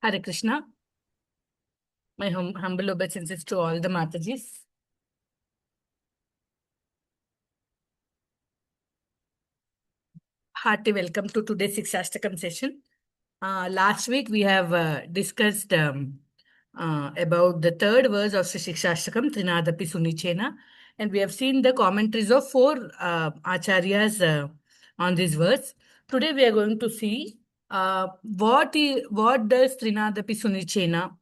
Hare Krishna. My humble obeisances to all the Matajis. Hearty welcome to today's Siksastakam session. Last week we have discussed about the third verse of Sri Siksastakam, Trinadapi Sunichena, and we have seen the commentaries of four acharyas on this verse. Today we are going to see what does Trinadapi Sunichena,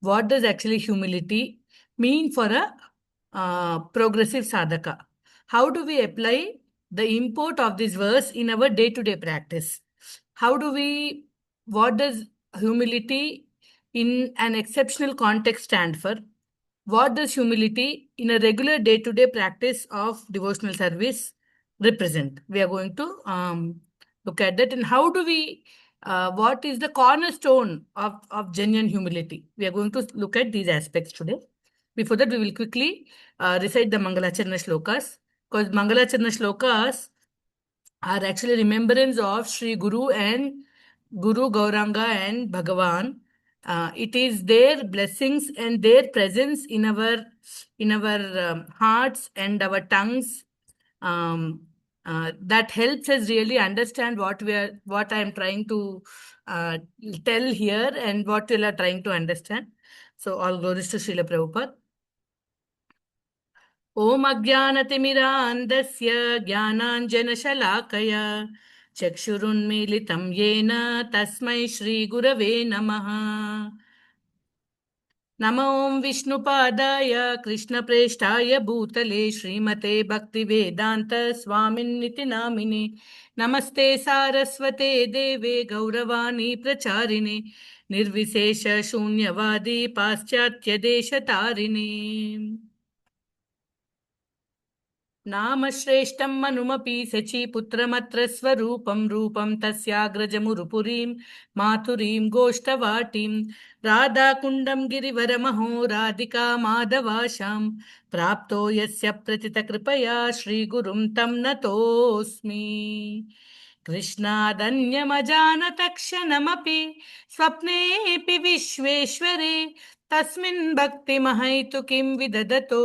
what does actually humility mean for a progressive sadhaka. How do we apply the import of this verse in our day-to-day practice? How do we, what does humility in an exceptional context stand for? What does humility in a regular day-to-day practice of devotional service represent? We are going to look at that. And how do we, what is the cornerstone of genuine humility? We are going to look at these aspects today. Before that, we will quickly recite the Mangalacharna shlokas, because Mangalacharna shlokas are actually remembrance of Sri Guru and Guru Gauranga and Bhagavan. It is their blessings and their presence in our hearts and our tongues that helps us really understand what I am trying to uh, tell here and what we are trying to understand. So all glories to Srila Prabhupada. ॐ अज्ञानतिमिरान्धस्य ज्ञानाञ्जनशलाकया चक्षुरुन्मीलितं येन तस्मै श्रीगुरवे नमः नमो ॐ विष्णुपादाय कृष्णप्रेष्ठाय भूतले श्रीमते भक्तिवेदान्त स्वामिन्निति नामिने नमस्ते सारस्वते देवे गौरवाणी प्रचारिणे निर्विशेष शून्यवादी पाश्चात्यदेशतारिणे नामश्रेष्ठं मनुमपि शचीपुत्रमत्र स्वरूपं रूपं तस्याग्रजमुरुपुरीं मातुरीं गोष्ठवाटीं राधाकुण्डं गिरिवरमहो राधिका माधवाशां प्राप्तो यस्य प्रतितकृपया श्रीगुरुं तं नतोऽस्मि कृष्णादन्यमजानतक्षणमपि स्वप्नेऽपि विश्वेश्वरे तस्मिन् भक्तिमहैतुकीं विदधतो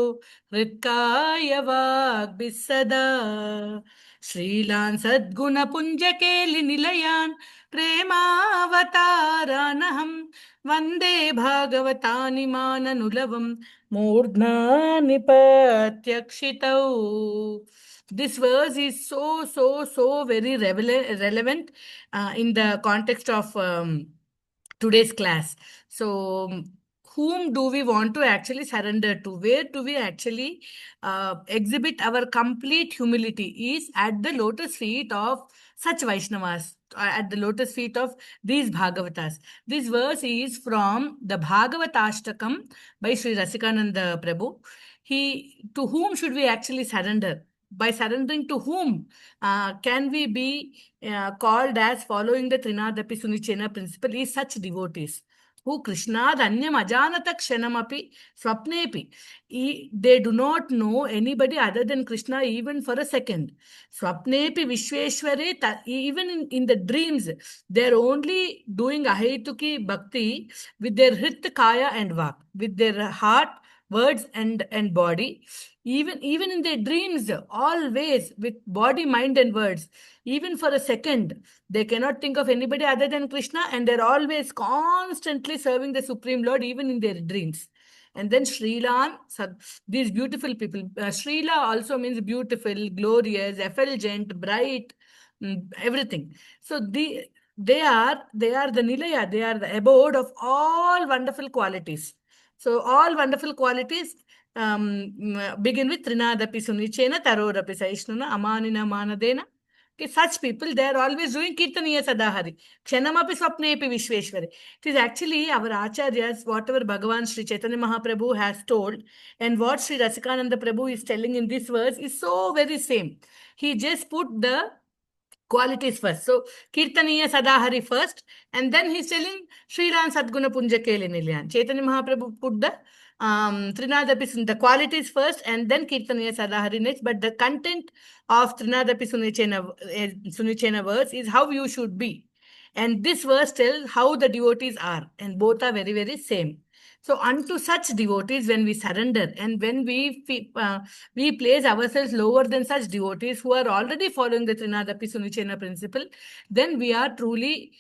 हृत्काय वाग्भिस्सदा श्रीलान् सद्गुणपुञ्जकेलिनिलयान् प्रेमावतारानहं वन्दे भागवतानि माननुलवं मूर्ध्ना निपत्यक्षितौ. This verse is so very relevant in the context of today's class. So, whom do we want to actually surrender to? Where do we actually exhibit our complete humility? Is at the lotus feet of such Vaishnavas, at the lotus feet of these Bhagavatas. This verse is from the Bhagavatashtakam by Sri Rasikananda Prabhu. To whom should we actually surrender? By surrendering to whom can we be called as following the Trinadapi Sunichena principle is such devotees who Krishnad Anyam Ajanata Kshanamapi Swapnepi. They do not know anybody other than Krishna even for a second. Swapnepi Vishweshware, even in the dreams, they're only doing Ahetuki Bhakti with their Hrit Kaya and Vak, with their heart, words and body. Even in their dreams, always with body, mind, and words, even for a second, they cannot think of anybody other than Krishna, and they're always constantly serving the Supreme Lord, even in their dreams. And then Srilan, these beautiful people. Srila also means beautiful, glorious, effulgent, bright, everything. So they are the Nilaya, they are the abode of all wonderful qualities. So all wonderful qualities begin with Trinadapi Sunichena Tarorapi Saishnuna Amanina Manadena. Okay, such people, they are always doing Kirtaniya Sadahari. Kshanamapi Swapnepi Vishweshwari. It is actually our Acharyas, whatever Bhagavan Sri Chaitanya Mahaprabhu has told, and what Sri Rasikananda Prabhu is telling in this verse is so very same. He just put the qualities first. So, Kirtaniya Sadahari first, and then he's telling Srilan Sadguna Punja Keli Nilyan. Chaitanya Mahaprabhu put the Trinadapi, the qualities first, and then Kirtaniya Sadahari next. But the content of Trinadapi Sunichena verse is how you should be. And this verse tells how the devotees are, and both are very, very same. So unto such devotees, when we surrender and when we place ourselves lower than such devotees who are already following the Trinadapi Sunichena principle, then we are truly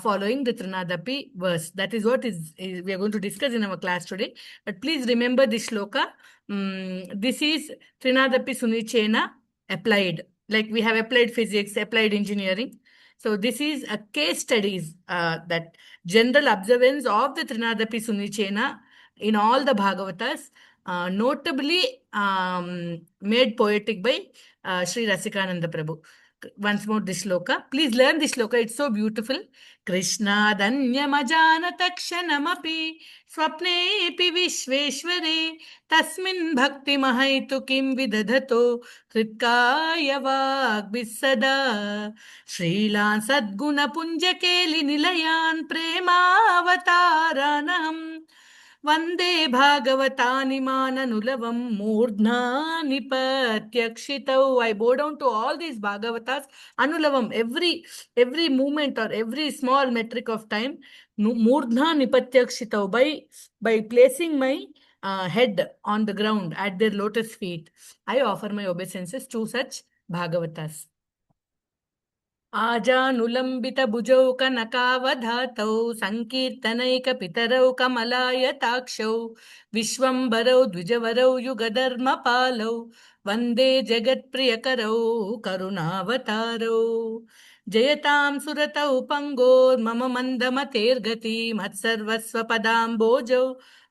following the Trinadapi verse. That is what is we are going to discuss in our class today. But please remember this shloka. This is Trinadapi Sunichena applied. Like we have applied physics, applied engineering. So this is a case studies that general observance of the Trinadapi Sunichena in all the Bhagavatas, notably made poetic by Sri Rasikananda Prabhu. Once more, this shloka. Please learn this shloka. It's so beautiful. Krishna Danyamajanata Kshanamapi Swapnepi Vishveshware Tasmin Bhakti Mahaitu Kim Vidadhato Kritkaya Vagbisada Srilan Sadguna Punjakeli Nilayan Premavataranam Vande Bhagavatani Mananulam Murdhna Nipatyakshitau. I bow down to all these Bhagavatas. Anulavam, every movement or every small metric of time. Murdhna Nipatyakshitau. By placing my head on the ground at their lotus feet, I offer my obeisances to such Bhagavatas. आजानुलम्बितभुजौ कनकावधातौ सङ्कीर्तनैकपितरौ कमलायताक्षौ विश्वम्भरौ द्विजवरौ युगधर्मपालौ वन्दे जगत्प्रियकरौ करुणावतारौ जयतां सुरतौ पङ्गोर्मम मन्दमतेर्गति मत्सर्वस्वपदाम्बोजौ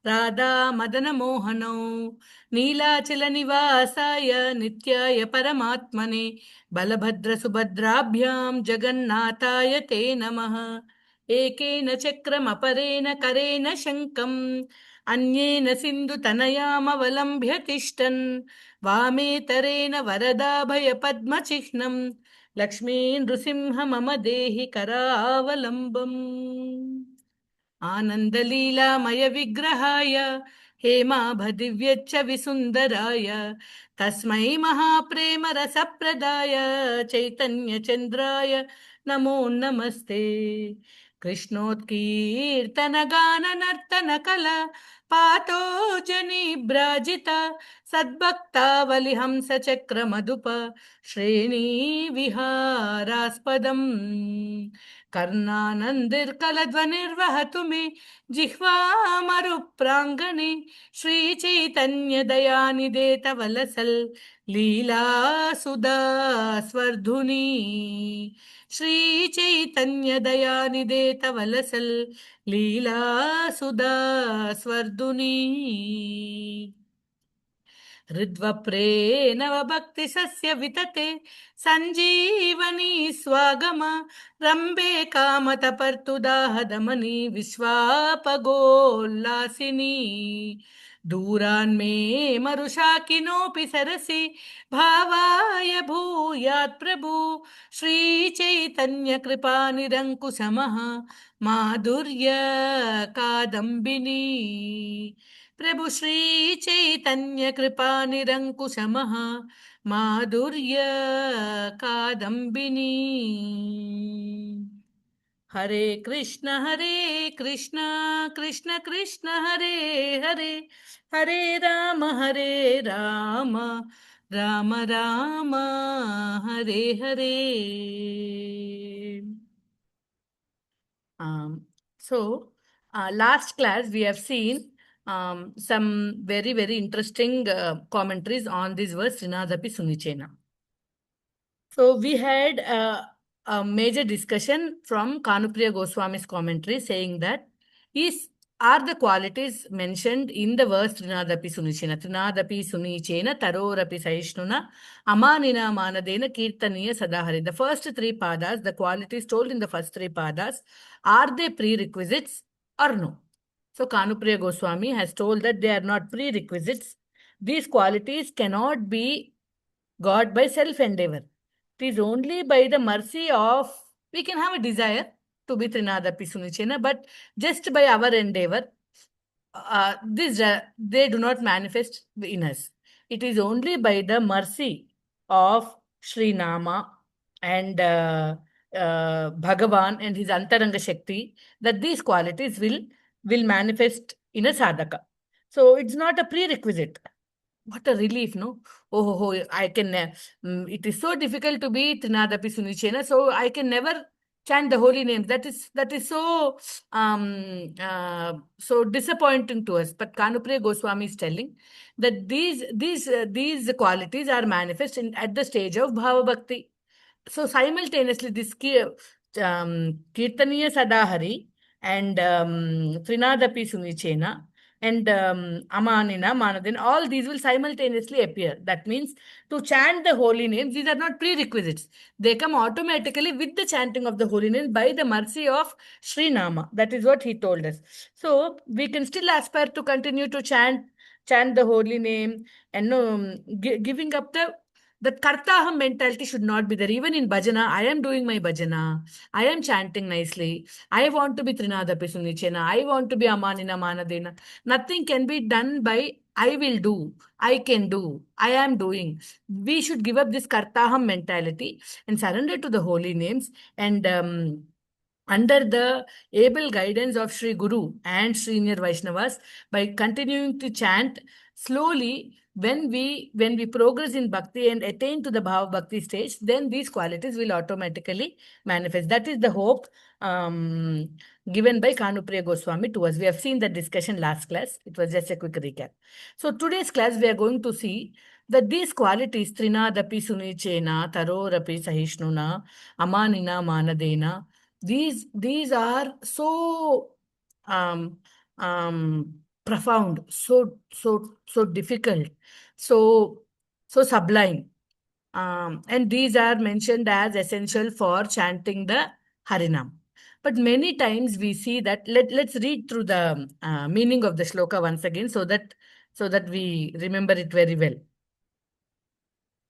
राधा मदनमोहनौ नीलाचलनिवासाय नित्याय परमात्मने बलभद्रसुभद्राभ्यां जगन्नाथाय ते नमः एकेन चक्रमपरेण करेण शङ्खम् अन्येन सिन्धुतनयामवलम्ब्य तिष्ठन् वामेतरेण वरदाभयपद्मचिह्नं लक्ष्मी नृसिंह मम देहि करावलम्बम् आनन्दलीलामय विग्रहाय हेमाभदिव्यच्च विसुन्दराय तस्मै महाप्रेम रसप्रदाय चैतन्यचन्द्राय नमो नमस्ते कृष्णोत्कीर्तनगाननर्तनकला पातो जनिभ्राजित सद्भक्तावलिहंसचक्रमधुप श्रेणीविहारास्पदम् कर्णानन्दिर्कलध्वनिर्वहतु मे जिह्वामरुप्राङ्गणे श्रीचैतन्यदयानिधे तव लसल् लीलासुधा स्वर्धुनी श्रीचैतन्यदयानिधे तव लसल् लीलासुधा स्वर्धुनी हृद्वप्रे नवभक्तिसस्य वितते सञ्जीवनी स्वागम रम्बे कामतपर्तुदाहदमनी विश्वापगोल्लासिनी दूरान्मे मरुषाकिनोऽपि सरसि भावाय भूयात् प्रभु श्रीचैतन्यकृपानिरङ्कुशमः माधुर्य कादम्बिनी प्रभु श्री चैतन्य कृपा निरंकुशमः माधुर्य कादम्बिनी हरे Krishna Krishna Krishna Hare Hare Hare Ram Ram Ram Hare Hare last class we have seen some very, very interesting commentaries on this verse, Srinadapi Sunichena. So we had a major discussion from Kanupriya Goswami's commentary saying that are the qualities mentioned in the verse Trinadapi Sunichena. Trinadapi Sunichena Tarorapi Saishnuna Amanina Manadena Kirtaniya Sadahari. The first three padas, the qualities told in the first three padas, are they prerequisites or no? So Kanupriya Goswami has told that they are not prerequisites. These qualities cannot be got by self-endeavor. It is only by the mercy of, we can have a desire to be Trinadapi Sunichena, but just by our endeavor, they do not manifest in us. It is only by the mercy of Sri Nama and Bhagavan and his Antaranga Shakti, that these qualities will manifest in a sadhaka. So it's not a prerequisite. What a relief, no? I can. It is so difficult to be Trinadapi Sunichena, so I can never chant the holy names. That is so so disappointing to us. But Kanupriya Goswami is telling that these qualities are manifest at the stage of Bhava Bhakti. So simultaneously, this Kirtaniya Sadahari and Trinadapi Sunichena and Amanina, Manadin, all these will simultaneously appear. That means to chant the holy names, these are not prerequisites. They come automatically with the chanting of the holy names by the mercy of Sri Nama. That is what he told us. So we can still aspire to continue to chant the holy name and giving up that kartaham mentality should not be there. Even in bhajana, I am doing my bhajana. I am chanting nicely. I want to be Trinada Pisunichena. I want to be Amanina Manadena. Nothing can be done by I will do. I can do. I am doing. We should give up this kartaham mentality and surrender to the holy names and under the able guidance of Sri Guru and Senior Vaishnavas, by continuing to chant slowly, when we progress in bhakti and attain to the bhava bhakti stage, then these qualities will automatically manifest. That is the hope given by Kanupriya Goswami to us. We have seen the discussion last class. It was just a quick recap. So today's class we are going to see that these qualities, Trinadapi Sunichena, Tarorapi Sahishnuna, Amanina Manadena, these are so um, profound, so difficult, so sublime, and these are mentioned as essential for chanting the Harinam. But many times we see that let's read through the meaning of the shloka once again, so that we remember it very well.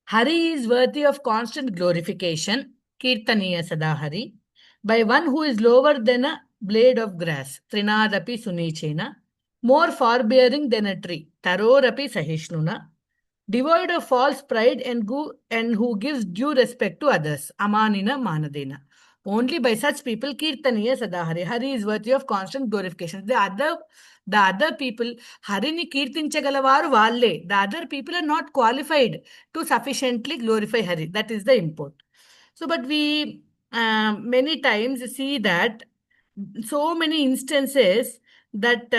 Hari is worthy of constant glorification, Kirtaniya Sadahari, by one who is lower than a blade of grass, Trinadapi Sunichena, more forbearing than a tree, Tarorapi Sahishnuna, devoid of false pride and who gives due respect to others, Amanina Manadena. Only by such people, Kirtaniya Sadahari. Hari is worthy of constant glorification. The other people, Harini Kirtinchagalavar Valle. The other people are not qualified to sufficiently glorify Hari. That is the import. So, but we many times see that so many instances that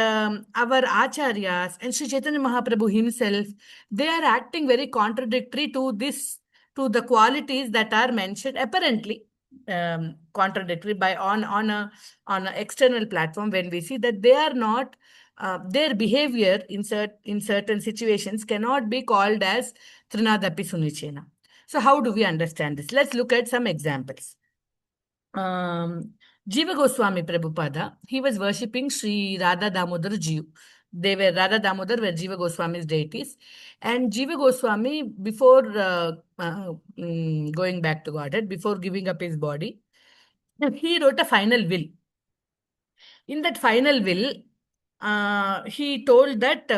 our acharyas and Sri Chaitanya Mahaprabhu himself, they are acting very contradictory to the qualities that are mentioned, apparently contradictory by on a external platform, when we see that they are not their behavior in certain situations cannot be called as Trinadapi Sunichena. So how do we understand this? Let's look at some examples. Jiva Goswami Prabhupada, he was worshipping Sri Radha Damodar Jiva. Radha Damodar were Jiva Goswami's deities. And Jiva Goswami, before going back to Godhead, before giving up his body, he wrote a final will. In that final will, he told that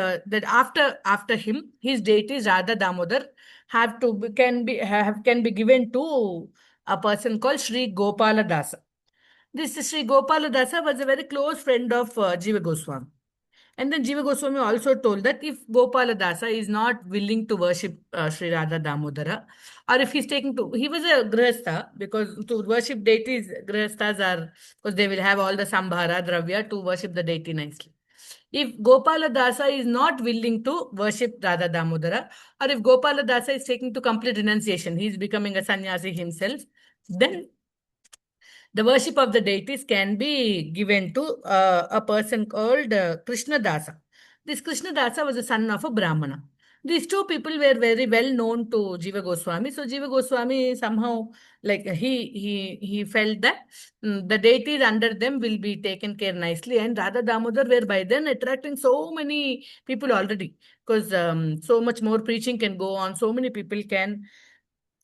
after him, his deities Radha Damodar can be given to a person called Sri Gopala Dasa. This Sri Gopala Dasa was a very close friend of Jiva Goswami. And then Jiva Goswami also told that if Gopala Dasa is not willing to worship Sri Radha Damodara, or if he was a Grihastha, because to worship deities, Grihasthas are, because they will have all the Sambhara, Dravya to worship the deity nicely. If Gopala Dasa is not willing to worship Radha Damodara, or if Gopala Dasa is taking to complete renunciation, he is becoming a sannyasi himself, then the worship of the deities can be given to a person called Krishna Dasa. This Krishna Dasa was the son of a Brahmana. These two people were very well known to Jiva Goswami. So Jiva Goswami somehow, like he felt that the deities under them will be taken care nicely, and Radha Damodar were by then attracting so many people already, because so much more preaching can go on. So many people can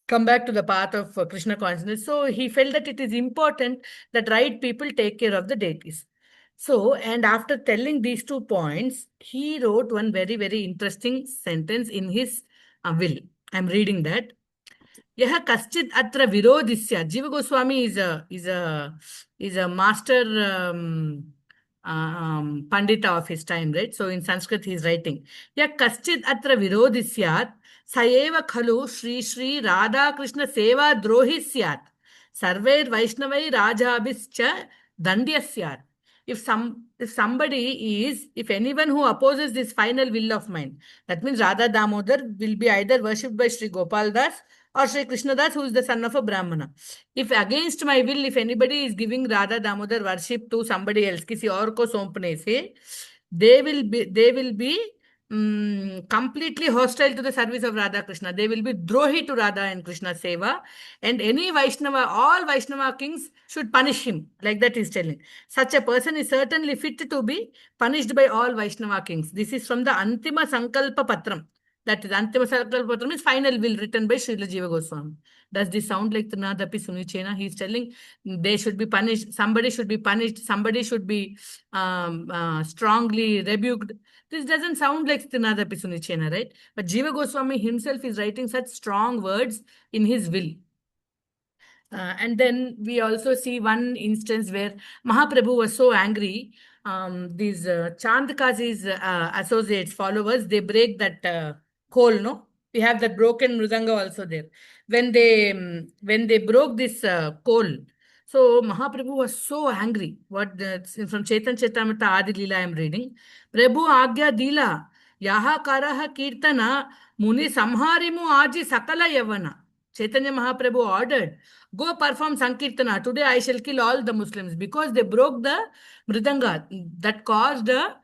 come back to the path of Krishna consciousness. So he felt that it is important that right people take care of the deities. So, and after telling these 2 points, he wrote one very, very interesting sentence in his will. I'm reading that. Yah kaschid atra virodisya. Jiva Goswami is a master pandita of his time, right? So in Sanskrit he is writing. Yah kaschid atra virodisya saeva khalu Shri Shri Radha Krishna Seva drohisyat. Sarvair Vaishnavai Rajabhischa Dandyasyat. If anyone who opposes this final will of mine, that means Radha Damodar will be either worshipped by Sri Gopal Das or Sri Krishna Das, who is the son of a Brahmana. If against my will, if anybody is giving Radha Damodar worship to somebody else, किसी और को सौंपने से, they will be completely hostile to the service of Radha Krishna. They will be drohi to Radha and Krishna Seva. And any Vaishnava, all Vaishnava kings should punish him. Like that is telling. Such a person is certainly fit to be punished by all Vaishnava kings. This is from the Antima Sankalpa Patram. That is Antima Sankalpa Patram is final will written by Srila Jiva Goswami. Does this sound like Trinadapi Sunichena? He is telling they should be punished. Somebody should be punished. Somebody should be strongly rebuked. This doesn't sound like Trinadapi Sunichena, right? But Jiva Goswami himself is writing such strong words in his will. And then we also see one instance where Mahaprabhu was so angry. These Chandkazi's associates, followers, they break that coal, no? We have that broken mridanga also there. When they broke this coal, so Mahaprabhu was so angry. From Chetan Chetamrita Adi Leela I am reading. Prabhu Agya Dila Yaha Karaha Kirtana Muni Samharimu Aji Sakala Yavana. Chaitanya Mahaprabhu ordered, go perform Sankirtana. Today I shall kill all the Muslims because they broke the Mridanga that caused a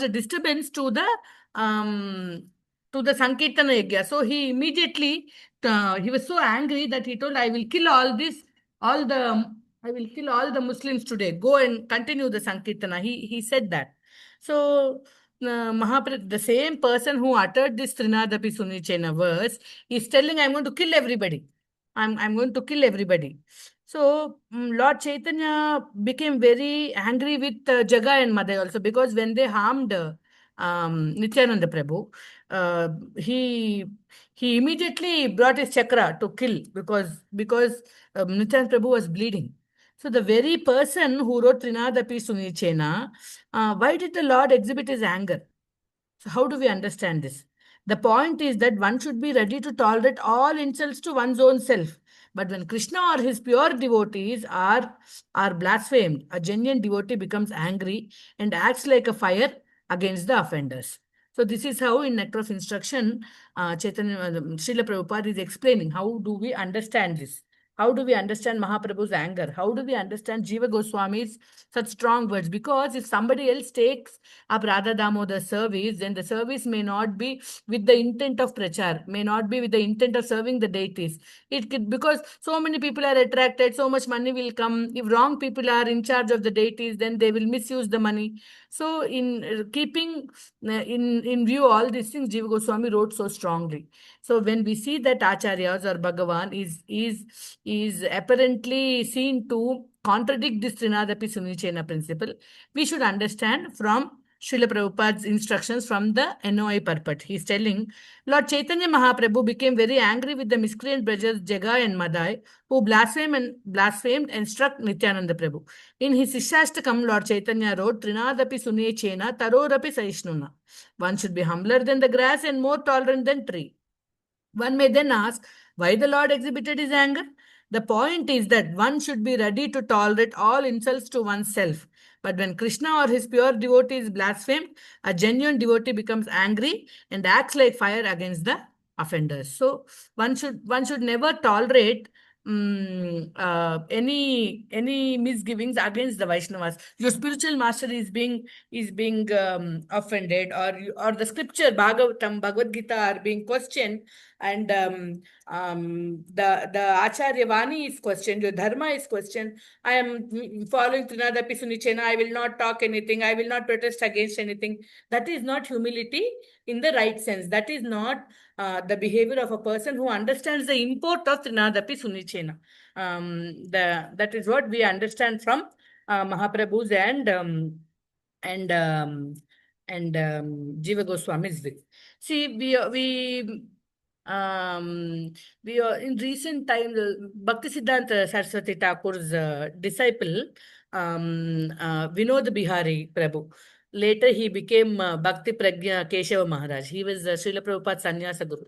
disturbance to the Sankirtana Yagya. So he immediately he was so angry that he told, I will kill all the Muslims today. Go and continue the Sankirtana. He said that. So the same person who uttered this Trinadapi Sunichena verse is telling, I'm going to kill everybody. I'm going to kill everybody. So Lord Chaitanya became very angry with Jaga and Madai also, because when they harmed Nityananda Prabhu, he immediately brought his chakra to kill because Nityananda Prabhu was bleeding. So the very person who wrote Trinadapi Sunichena, why did the Lord exhibit his anger? So how do we understand this? The point is that one should be ready to tolerate all insults to one's own self. But when Krishna or his pure devotees are blasphemed, a genuine devotee becomes angry and acts like a fire against the offenders. So this is how in Nectar of Instruction, Chaitanya, Srila Prabhupada is explaining how do we understand this. How do we understand Mahaprabhu's anger? How do we understand Jiva Goswami's such strong words? Because if somebody else takes up Radha Damodar service, then the service may not be with the intent of prachar, may not be with the intent of serving the deities. It could, because so many people are attracted, so much money will come. If wrong people are in charge of the deities, then they will misuse the money. So in keeping in view all these things, Jiva Goswami wrote so strongly. So when we see that Acharyas or Bhagavan is apparently seen to contradict this Trinadapi Sunichena principle, we should understand from Srila Prabhupada's instructions from the NOI purport. He is telling, Lord Chaitanya Mahaprabhu became very angry with the miscreant brothers Jaga and Madai, who blasphemed and struck Nityananda Prabhu. In his Siksastakam, Lord Chaitanya wrote, Trinadapi Sunichena Tarorapi Saishnuna. One should be humbler than the grass and more tolerant than tree. One may then ask why the Lord exhibited his anger. The point is that one should be ready to tolerate all insults to oneself. But when Krishna or his pure devotee is blasphemed, a genuine devotee becomes angry and acts like fire against the offenders. So one should never tolerate any misgivings against the Vaishnavas. Your spiritual master is being offended, or the scripture Bhagavad Gita are being questioned, and the Acharya Vani is questioned, your dharma is questioned. I am following Trinadapi Sunichena. I will not talk anything. I will not protest against anything. That is not humility in the right sense. That is not the behavior of a person who understands the import of Trinadapi Sunichena. That is what we understand from Mahaprabhu's and Jiva Goswami's will. See, we um, we are in recent times, Bhakti Siddhanta Saraswati Thakur's disciple, Vinod Bihari Prabhu. Later, he became Bhakti Pragya Keshava Maharaj. He was Srila Prabhupada's Sannyasa Guru.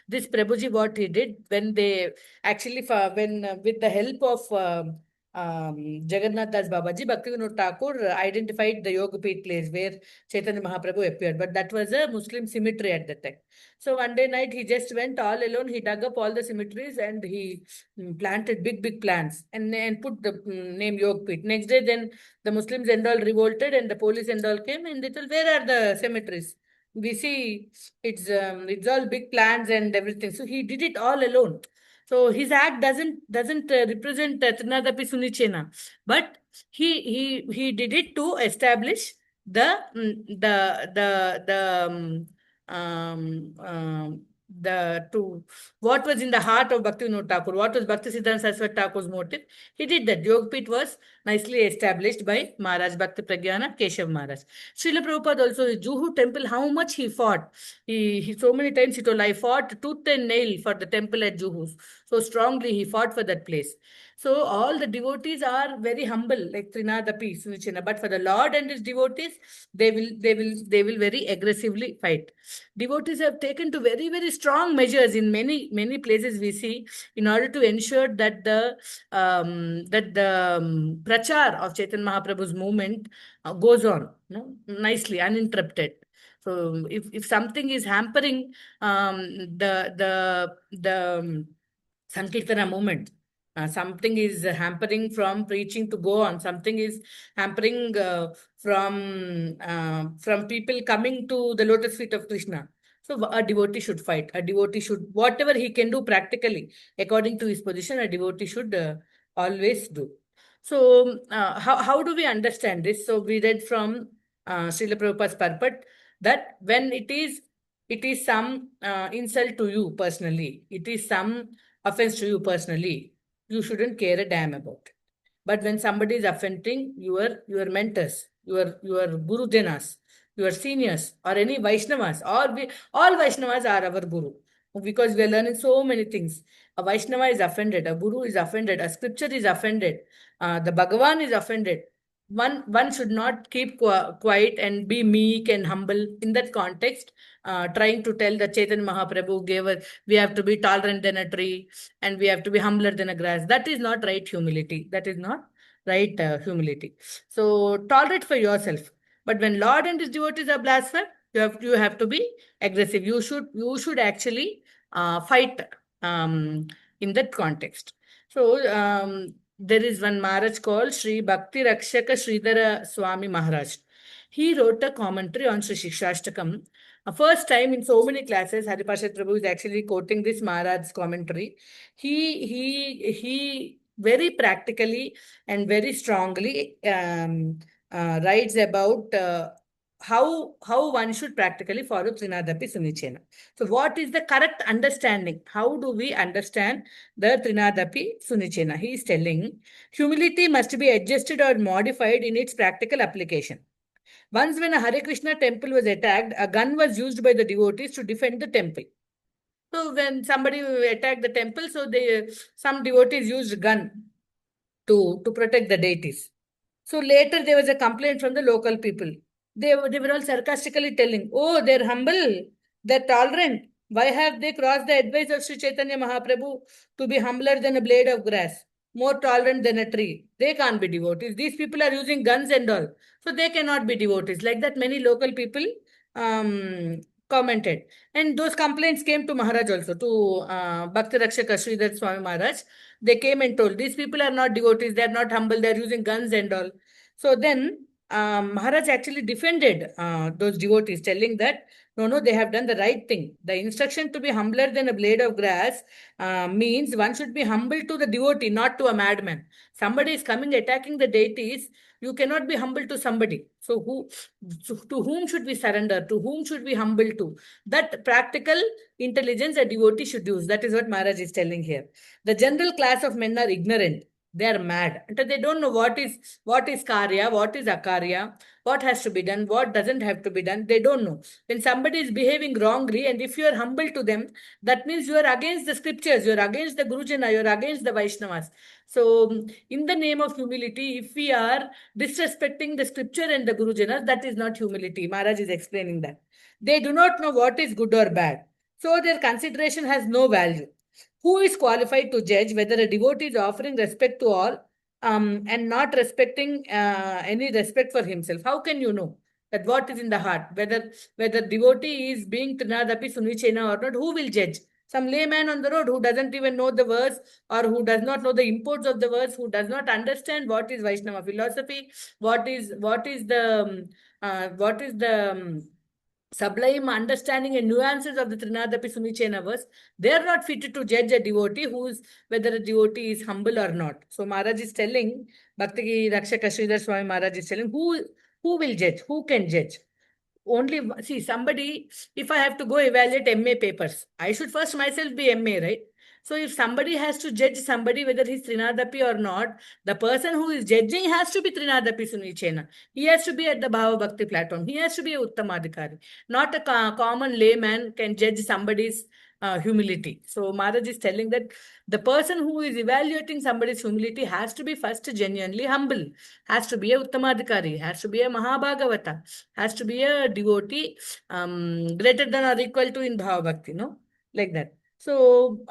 This Prabhuji, what he did when they actually, when with the help of Jagannath Das Babaji, Bhaktivinoda Thakur identified the Yoga Peeth place where Chaitanya Mahaprabhu appeared. But that was a Muslim cemetery at that time. So one day night, he just went all alone. He dug up all the cemeteries and he planted big, big plants and put the name Yog Pit. Next day, then the Muslims and all revolted and the police and all came and they told, where are the cemeteries? We see it's all big plants and everything. So he did it all alone. So his act doesn't represent Trinadapi Sunichena, but he did it to establish the um, um, to what was in the heart of Bhaktivinoda Thakur, what was Bhakti Siddhanta Saraswati Thakur's motive. He did that. Yogpit was nicely established by Maharaj Bhakti Pragyana Keshav Maharaj. Srila Prabhupada also, his Juhu temple, how much he fought. He so many times he told, I fought tooth and nail for the temple at Juhu. So strongly he fought for that place. So all the devotees are very humble, like Trinadapi Sunichena. But for the Lord and his devotees, they will very aggressively fight. Devotees have taken to very, very strong measures in many places we see in order to ensure that the prachar of Chaitanya Mahaprabhu's movement goes on, nicely, uninterrupted. So if something is hampering the Sankirtana movement, something is hampering from preaching to go on. Something is hampering from people coming to the lotus feet of Krishna. So a devotee should fight. A devotee should, whatever he can do practically, according to his position, a devotee should always do. So how do we understand this? So we read from Srila Prabhupada's purport that when it is some insult to you personally, it is some offense to you personally, you shouldn't care a damn about it. But when somebody is offending your mentors, your guru janas, your seniors, or any Vaishnavas, all Vaishnavas are our guru. Because we are learning so many things. A Vaishnava is offended, a guru is offended, a scripture is offended, the Bhagavan is offended. One should not keep quiet and be meek and humble in that context, trying to tell that Chaitanya Mahaprabhu gave us, we have to be tolerant than a tree and we have to be humbler than a grass. That is not right humility. That is not right humility. So tolerate for yourself. But when Lord and his devotees are blasphemed, you have to be aggressive. You should actually fight in that context. So there is one Maharaj called Sri Bhakti Rakshaka Sridhara Swami Maharaj. He wrote a commentary on Sri Siksastakam. First time in so many classes, Haripashad Prabhu is actually quoting this Maharaj's commentary. He very practically and very strongly writes about how one should practically follow Trinadapi Sunichena. So what is the correct understanding? How do we understand the Trinadapi Sunichena? He is telling humility must be adjusted or modified in its practical application. Once when a Hare Krishna temple was attacked, a gun was used by the devotees to defend the temple. So when somebody attacked the temple, so some devotees used gun to protect the deities. So later there was a complaint from the local people. They were all sarcastically telling, oh, they're humble, they're tolerant. Why have they crossed the advice of Sri Chaitanya Mahaprabhu to be humbler than a blade of grass, more tolerant than a tree? They can't be devotees. These people are using guns and all. So they cannot be devotees. Like that, many local people commented. And those complaints came to Maharaj also, to Bhakti Rakshaka Sridhar Swami Maharaj. They came and told, these people are not devotees, they are not humble, they are using guns and all. So then Maharaj actually defended those devotees, telling that no, they have done the right thing. The instruction to be humbler than a blade of grass means one should be humble to the devotee, not to a madman. Somebody is coming attacking the deities, you cannot be humble to somebody. So to whom should we surrender? To whom should we humble to? That practical intelligence a devotee should use. That is what Maharaj is telling here. The general class of men are ignorant. They are mad. And they don't know what is karya, what is akarya, what has to be done, what doesn't have to be done. They don't know. When somebody is behaving wrongly, and if you are humble to them, that means you are against the scriptures, you are against the Gurujana, you are against the Vaishnavas. So, in the name of humility, if we are disrespecting the scripture and the Gurujanas, that is not humility. Maharaj is explaining that. They do not know what is good or bad. So, their consideration has no value. Who is qualified to judge whether a devotee is offering respect to all and not respecting any respect for himself? How can you know that what is in the heart? Whether devotee is being Trinadapi Sunichena or not, who will judge? Some layman on the road who doesn't even know the verse, or who does not know the imports of the verse, who does not understand what is Vaishnava philosophy, what is the sublime understanding and nuances of the Trinadapi Sunichena verse. They are not fitted to judge a devotee whether a devotee is humble or not. So Maharaj is telling, Bhakti Rakshaka Sridhar Swami Maharaj is telling, who will judge? Who can judge? Only see somebody. If I have to go evaluate MA papers, I should first myself be MA, right? So if somebody has to judge somebody whether he's Trinadapi or not, the person who is judging has to be Trinadapi Sunichena. He has to be at the Bhava Bhakti platform. He has to be a Uttamadhikari. Not a common layman can judge somebody's humility. So Maharaj is telling that the person who is evaluating somebody's humility has to be first genuinely humble, has to be a Uttamadhikari, has to be a Mahabhagavata, has to be a devotee greater than or equal to in Bhava Bhakti, no? Like that. So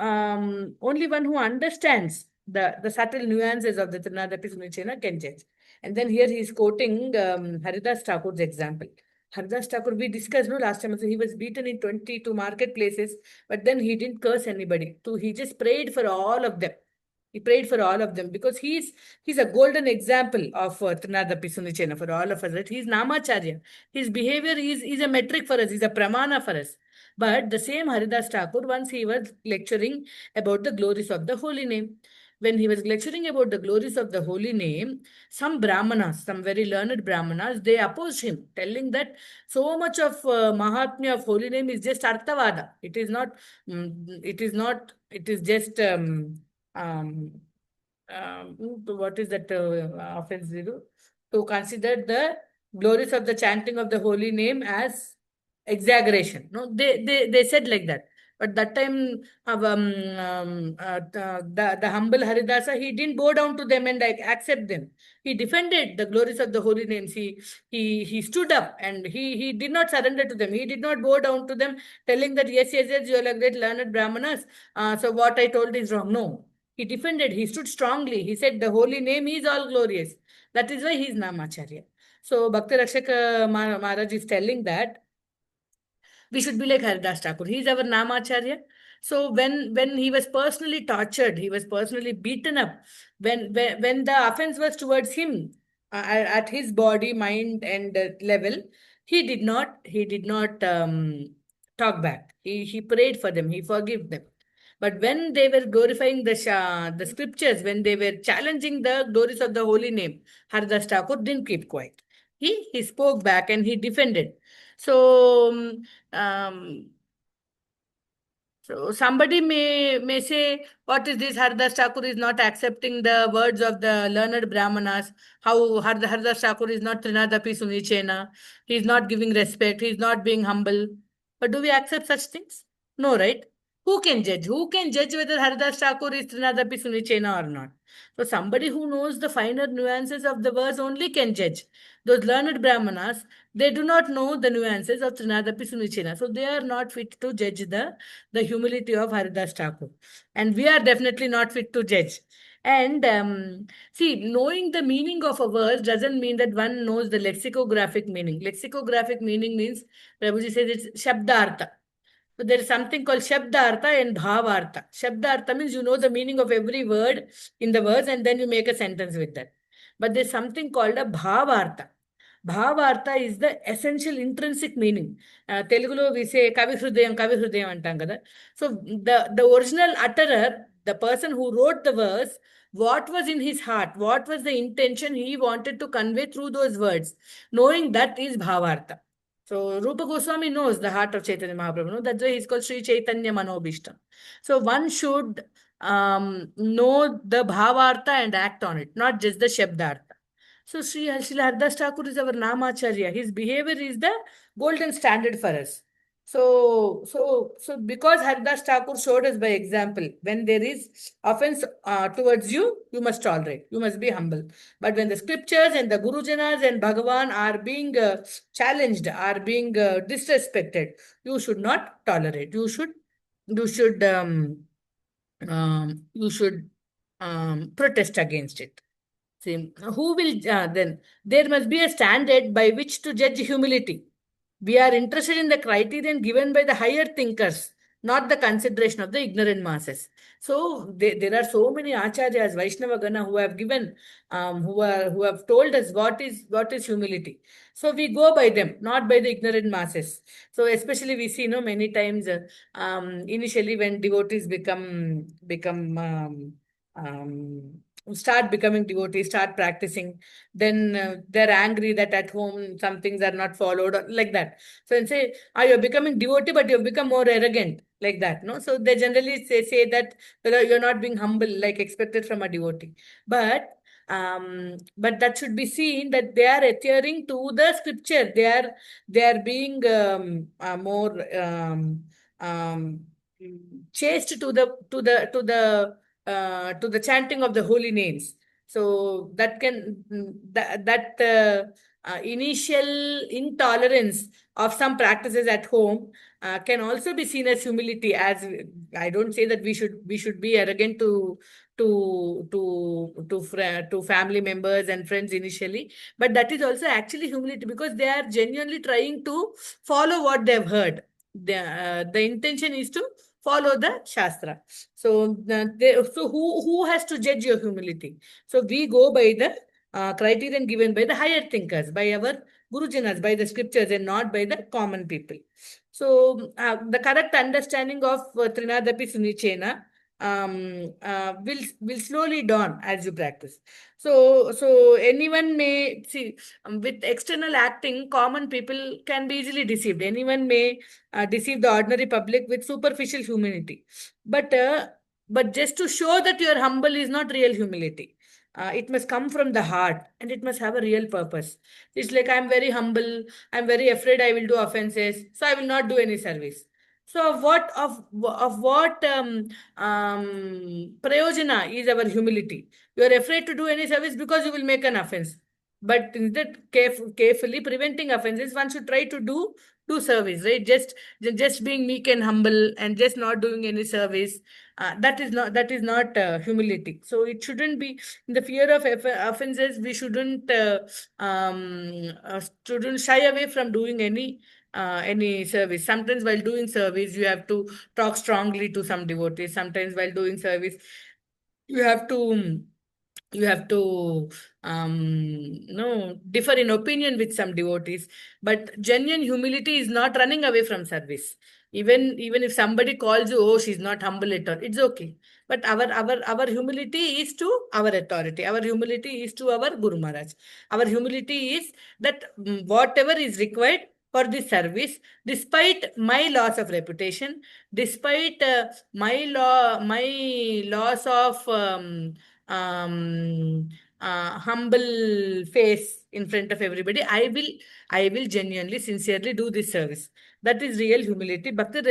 only one who understands the subtle nuances of the Trinadapi Sunichena can judge. And then here he is quoting Haridas Thakur's example. Haridas Thakur, we discussed no last time, so he was beaten in 22 marketplaces, but then he didn't curse anybody. So he just prayed for all of them. He prayed for all of them because he's a golden example of Trinadapi Sunichena for all of us. Right? He's Namacharya. His behavior is a metric for us, he's a pramana for us. But the same Haridas Thakur, once he was lecturing about the glories of the holy name. When he was lecturing about the glories of the holy name, some brahmanas, some very learned brahmanas, they opposed him, telling that so much of Mahatmya of holy name is just Arthavada. It is just um, what is that offense zero? To consider the glories of the chanting of the holy name as exaggeration. No, they said like that. But that time, the humble Haridasa, he didn't bow down to them and like accept them. He defended the glories of the holy names. He stood up and he did not surrender to them. He did not bow down to them, telling that yes, you are a great learned brahmanas. So what I told is wrong. No, he defended. He stood strongly. He said the holy name is all glorious. That is why he is Namacharya. So Bhakti Rakshaka Maharaj is telling that we should be like Haridas Thakur. He is our Namacharya. So when he was personally tortured, he was personally beaten up. When the offense was towards him, at his body, mind, and level, he did not talk back. He prayed for them. He forgave them. But when they were glorifying the scriptures, when they were challenging the glories of the holy name, Haridas Thakur didn't keep quiet. He spoke back and he defended. So um, so somebody may say, what is this? Haridas Thakur is not accepting the words of the learned Brahmanas. How Haridas Thakur is not Trinadapi Sunichena. He is not giving respect. He is not being humble. But do we accept such things? No, right? Who can judge? Who can judge whether Haridas Thakur is Trinadapi Sunichena or not? So somebody who knows the finer nuances of the verse only can judge. Those learned Brahmanas, they do not know the nuances of Trinadapi Sunichena. So they are not fit to judge the humility of Haridas Thakur. And we are definitely not fit to judge. And see, knowing the meaning of a verse doesn't mean that one knows the lexicographic meaning. Lexicographic meaning means, Prabhuji says it's Shabdartha. So there is something called Shabdartha and Bhavartha. Shabdartha means you know the meaning of every word in the verse and then you make a sentence with that. But there's something called a Bhavartha. Bhavartha is the essential intrinsic meaning. Telugulo we say Kavi Hrudayam antam kada. So the original utterer, the person who wrote the verse, what was in his heart, what was the intention he wanted to convey through those words, knowing that is Bhavartha. So Rupa Goswami knows the heart of Chaitanya Mahaprabhu. No? That's why he's called Sri Chaitanya Manobishtam. So one should know the bhavartha and act on it, not just the shabdartha. So Srila Hardas Thakur is our Namacharya. His behavior is the golden standard for us. So because Hardas Thakur showed us by example, when there is offense towards you, you must tolerate. You must be humble. But when the scriptures and the Gurujanas and Bhagavan are being challenged, are being disrespected, you should not tolerate. You should you should protest against it. See, who will then? There must be a standard by which to judge humility. We are interested in the criterion given by the higher thinkers, not the consideration of the ignorant masses. So there are so many acharyas, Vaishnava Gana, who have given, who have told us what is humility. So we go by them, not by the ignorant masses. So especially we see, many times, initially when devotees start becoming devotees, start practicing, then they're angry that at home some things are not followed, or like that. So and say, you're becoming devotee, but you've become more arrogant, like that. No, so they generally say that you're not being humble, like expected from a devotee. But that should be seen that they are adhering to the scripture. They are being more chaste to the chanting of the holy names. So that can initial intolerance of some practices at home can also be seen as humility. As I don't say that we should be arrogant to family members and friends initially, but that is also actually humility, because they are genuinely trying to follow what they've heard. The intention is to follow the shastra. So who has to judge your humility? So we go by the criterion given by the higher thinkers, by our gurujanas, by the scriptures, and not by the common people. So the correct understanding of Trinadapi Sunichena will slowly dawn as you practice. So anyone may see, with external acting, common people can be easily deceived. Anyone may deceive the ordinary public with superficial humility. But just to show that you are humble is not real humility. It must come from the heart, and it must have a real purpose. It's like, I'm very humble, I'm very afraid I will do offenses, so I will not do any service. So of what prayojana is our humility? You are afraid to do any service because you will make an offense. But instead, carefully preventing offenses, one should try to do service, right? Just being meek and humble and just not doing any service, that is not humility. So it shouldn't be in the fear of offenses. We shouldn't shy away from doing any service. Sometimes while doing service, you have to talk strongly to some devotees. Sometimes while doing service, you have to you have to differ in opinion with some devotees. But genuine humility is not running away from service. Even if somebody calls you, oh, she's not humble at all, it's okay. But our humility is to our authority, our humility is to our Guru Maharaj. Our humility is that whatever is required for this service, despite my loss of reputation, despite my loss of humble face in front of everybody, I will genuinely, sincerely do this service. That is real humility. Bhakti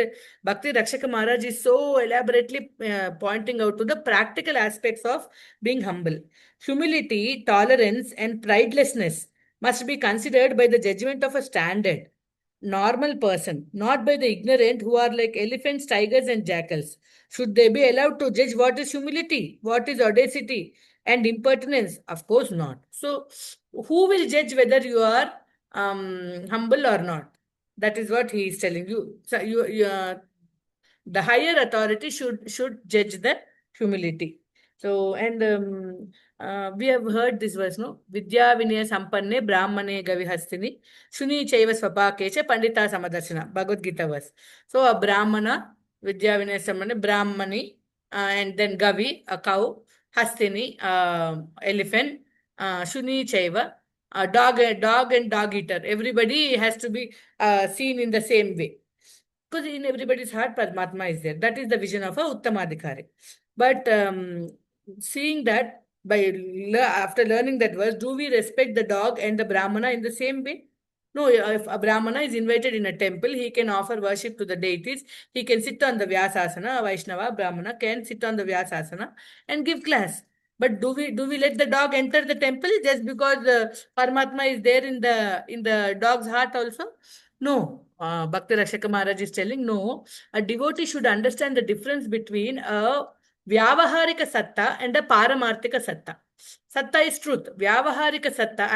Rakshaka Maharaj is so elaborately pointing out to the practical aspects of being humble. Humility, tolerance, and pridelessness must be considered by the judgment of a standard normal person, not by the ignorant who are like elephants, tigers, and jackals. Should they be allowed to judge what is humility, what is audacity, and impertinence? Of course not. So, who will judge whether you are humble or not? That is what he is telling you. So, the higher authority should judge the humility. So, and we have heard this verse, no? Vidya vinaya sampanne brahmane gavihastini shuni chaiva swapakecha pandita samadarshana, Bhagavad Gita verse. So a brahmana, Vidya vinaya sampanne brahmani, and then gavi, a cow, hastini, elephant, shuni chaiva, dog and dog eater, everybody has to be seen in the same way, because in everybody's heart, Paramatma is there. That is the vision of a Uttamadhikari. But seeing that, after learning that verse, do we respect the dog and the Brahmana in the same way? No, if a Brahmana is invited in a temple, he can offer worship to the deities. He can sit on the Vyasasana. A Vaishnava Brahmana can sit on the Vyasasana and give class. But do we let the dog enter the temple just because Paramatma is there in the dog's heart also? No. Bhakti Rakshaka Maharaj is telling no. A devotee should understand the difference between a Vyavaharika Satta and a Paramarthika Satta. Satta is truth. Vyavaharika Satta,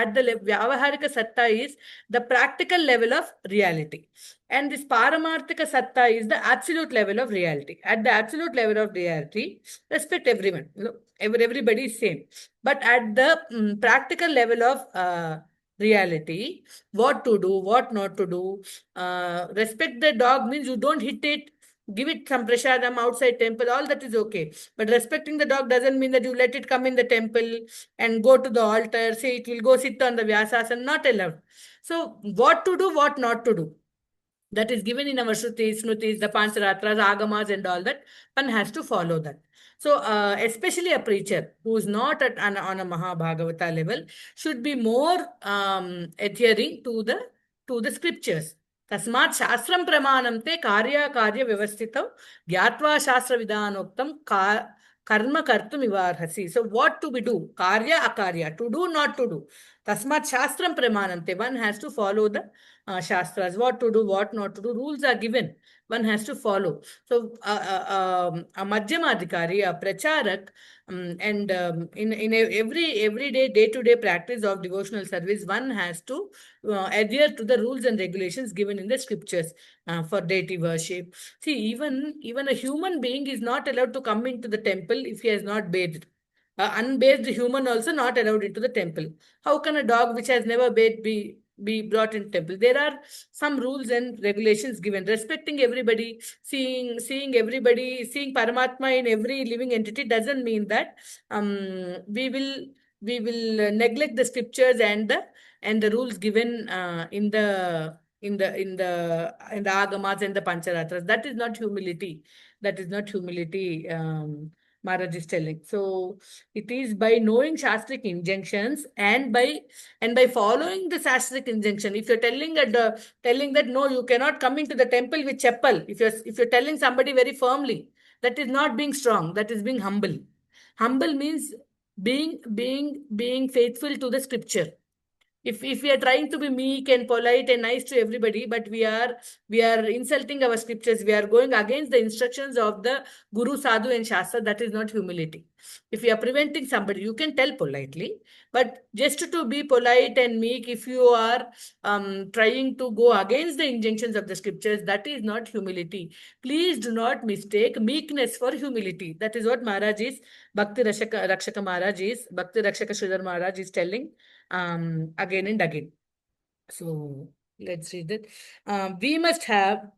Vyavaharika Satta is the practical level of reality. And this Paramarthika Satta is the absolute level of reality. At the absolute level of reality, respect everyone. Everybody is same. But at the practical level of reality, what to do, what not to do, respect the dog means you don't hit it, give it some prasadam outside temple, all that is okay. But respecting the dog doesn't mean that you let it come in the temple and go to the altar, say it will go sit on the Vyasasana, not allowed. So what to do, what not to do, that is given in our Shrutis, Smutis, the Pancharatras, Agamas, and all that, one has to follow that. So, especially a preacher who is not on a Mahabhagavata level should be more adhering to the scriptures. तस्मात् शास्त्रं प्रमाणं ते कार्य व्यवस्थितौ ज्ञात्वा शास्त्रविधानोक्तं कर्म कर्तुम् इवार्हसि. So what to be do? Karya akarya. To do, not to do. Tasmat shastram pramanam te. One has to follow the shastras. What to do, what not to do. Rules are given. One has to follow. So a madhyamadhikari, a pracharak, and in everyday day-to-day practice of devotional service, one has to adhere to the rules and regulations given in the scriptures for deity worship. See, even a human being is not allowed to come into the temple if he has not bathed. Unbathed human also not allowed into the temple. How can a dog which has never bathed be brought in temple? There are some rules and regulations given. Respecting everybody, seeing everybody, seeing Paramatma in every living entity doesn't mean that we will neglect the scriptures and the rules given in the agamas and the pancharatras. That is not humility. That is not humility. Maharaj is telling. So it is by knowing Shastric injunctions and by following the Shastric injunction. If you're telling that no, you cannot come into the temple with chappal. If you're telling somebody very firmly, that is not being strong. That is being humble. Humble means being faithful to the scripture. If we are trying to be meek and polite and nice to everybody, but we are insulting our scriptures, we are going against the instructions of the guru, sadhu, and shastra, that is not humility. If you are preventing somebody, you can tell politely, but just to be polite and meek, if you are trying to go against the injunctions of the scriptures, that is not humility. Please do not mistake meekness for humility. That is what Maharaj is, Rakshaka Maharaj is, Bhakti Rakshaka Sridhar Maharaj is telling again and again. So let's read it. We must have,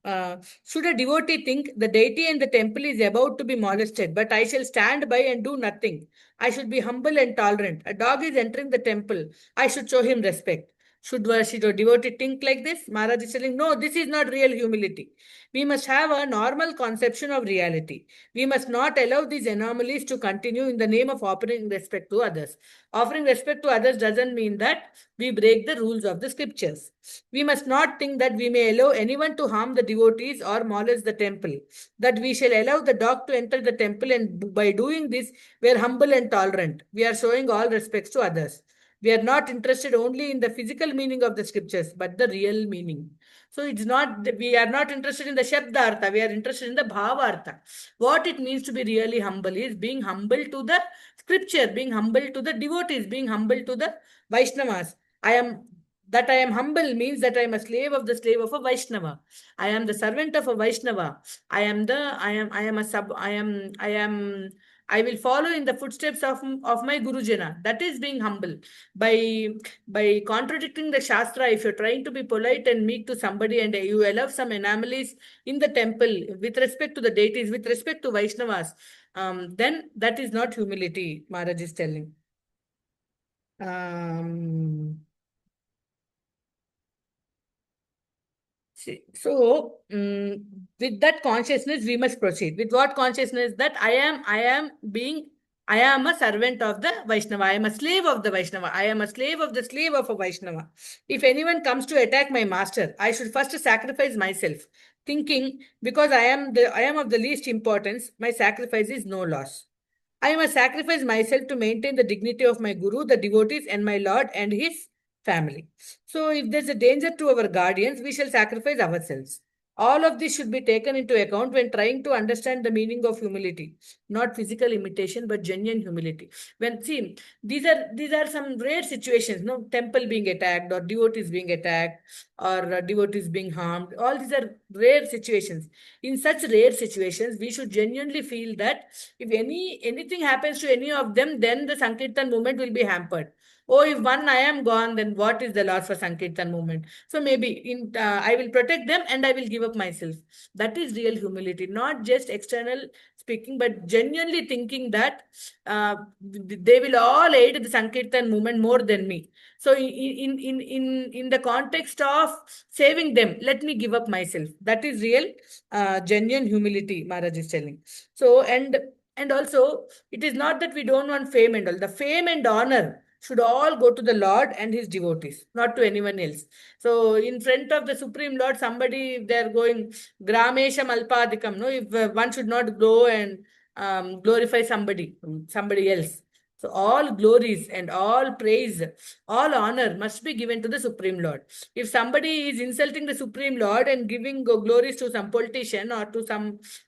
should a devotee think the deity and the temple is about to be molested, but I shall stand by and do nothing. I should be humble and tolerant. A dog is entering the temple. I should show him respect. Should a devotee think like this? Maharaj is telling, no, this is not real humility. We must have a normal conception of reality. We must not allow these anomalies to continue in the name of offering respect to others. Offering respect to others doesn't mean that we break the rules of the scriptures. We must not think that we may allow anyone to harm the devotees or molest the temple, that we shall allow the dog to enter the temple, and by doing this, we are humble and tolerant. We are showing all respects to others. We are not interested only in the physical meaning of the scriptures, but the real meaning. So it's not, we are not interested in the Shabdartha, we are interested in the Bhavartha. What it means to be really humble is being humble to the scripture, being humble to the devotees, being humble to the Vaishnavas. I am humble means that I am a slave of a Vaishnava. I am the servant of a Vaishnava. I am a sub, I will follow in the footsteps of my Gurujana. That is being humble. By contradicting the Shastra, if you're trying to be polite and meek to somebody and you allow some anomalies in the temple with respect to the deities, with respect to Vaishnavas, then that is not humility, Maharaj is telling. Um, So, with that consciousness, we must proceed. With what consciousness? That I am a servant of the Vaishnava. I am a slave of the Vaishnava. I am a slave of the slave of a Vaishnava. If anyone comes to attack my master, I should first sacrifice myself, thinking because I am of the least importance, my sacrifice is no loss. I must sacrifice myself to maintain the dignity of my Guru, the devotees, and my Lord and his family. So, if there's a danger to our guardians, we shall sacrifice ourselves. All of this should be taken into account when trying to understand the meaning of humility, not physical imitation, but genuine humility. When see, these are some rare situations, no temple being attacked, or devotees being attacked, or devotees being harmed. All these are rare situations. In such rare situations, we should genuinely feel that if anything happens to any of them, then the Sankirtan movement will be hampered. Oh, if one I am gone, then what is the loss for Sankirtan movement? So maybe I will protect them and I will give up myself. That is real humility, not just external speaking, but genuinely thinking that they will all aid the Sankirtan movement more than me. So in the context of saving them, let me give up myself. That is real, genuine humility. Maharaj is telling. So and also, it is not that we don't want fame and all. The fame and honor should all go to the Lord and his devotees, not to anyone else. So, in front of the Supreme Lord, somebody, if they are going Gramesham Alpadikam, no, if one should not go and glorify somebody else. So, all glories and all praise, all honor must be given to the Supreme Lord. If somebody is insulting the Supreme Lord and giving glories to some politician or to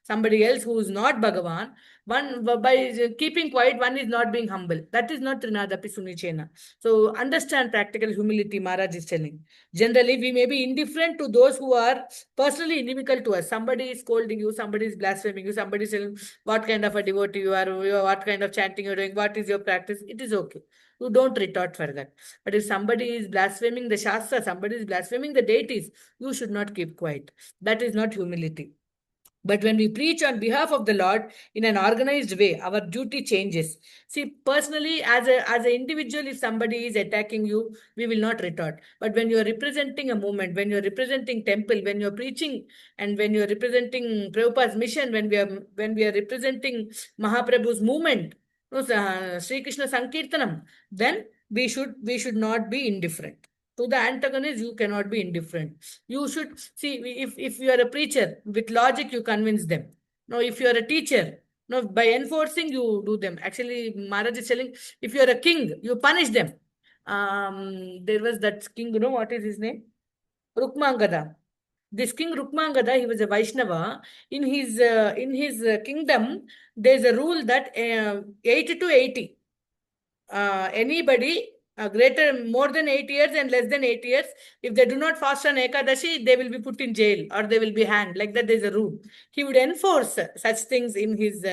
somebody else who is not Bhagavan, one by keeping quiet, one is not being humble. That is not Trinadapi Sunichena. So understand practical humility, Maharaj is telling. Generally, we may be indifferent to those who are personally inimical to us. Somebody is scolding you, somebody is blaspheming you, somebody is telling what kind of a devotee what kind of chanting you're doing, what is your practice. It is okay. You don't retort for that. But if somebody is blaspheming the Shastra, somebody is blaspheming the deities, you should not keep quiet. That is not humility. But when we preach on behalf of the Lord in an organized way, our duty changes. See, personally, as an individual, if somebody is attacking you, we will not retort. But when you are representing a movement, when you are representing temple, when you are preaching, and when you are representing Prabhupada's mission, when we are representing Mahaprabhu's movement, no, Sri Krishna Sankirtanam, then we should not be indifferent. To the antagonist, you cannot be indifferent. You should see if you are a preacher, with logic you convince them. Now, if you are a teacher, no, by enforcing you do them. Actually, Maharaj is telling, if you are a king, you punish them. There was that king, what is his name? Rukmangada. This king Rukmangada, he was a Vaishnava. In his kingdom, there's a rule that 80 to 80 anybody greater more than 8 years and less than 8 years, if they do not fast on Ekadashi, they will be put in jail or they will be hanged. Like that, there's a rule. He would enforce such things in his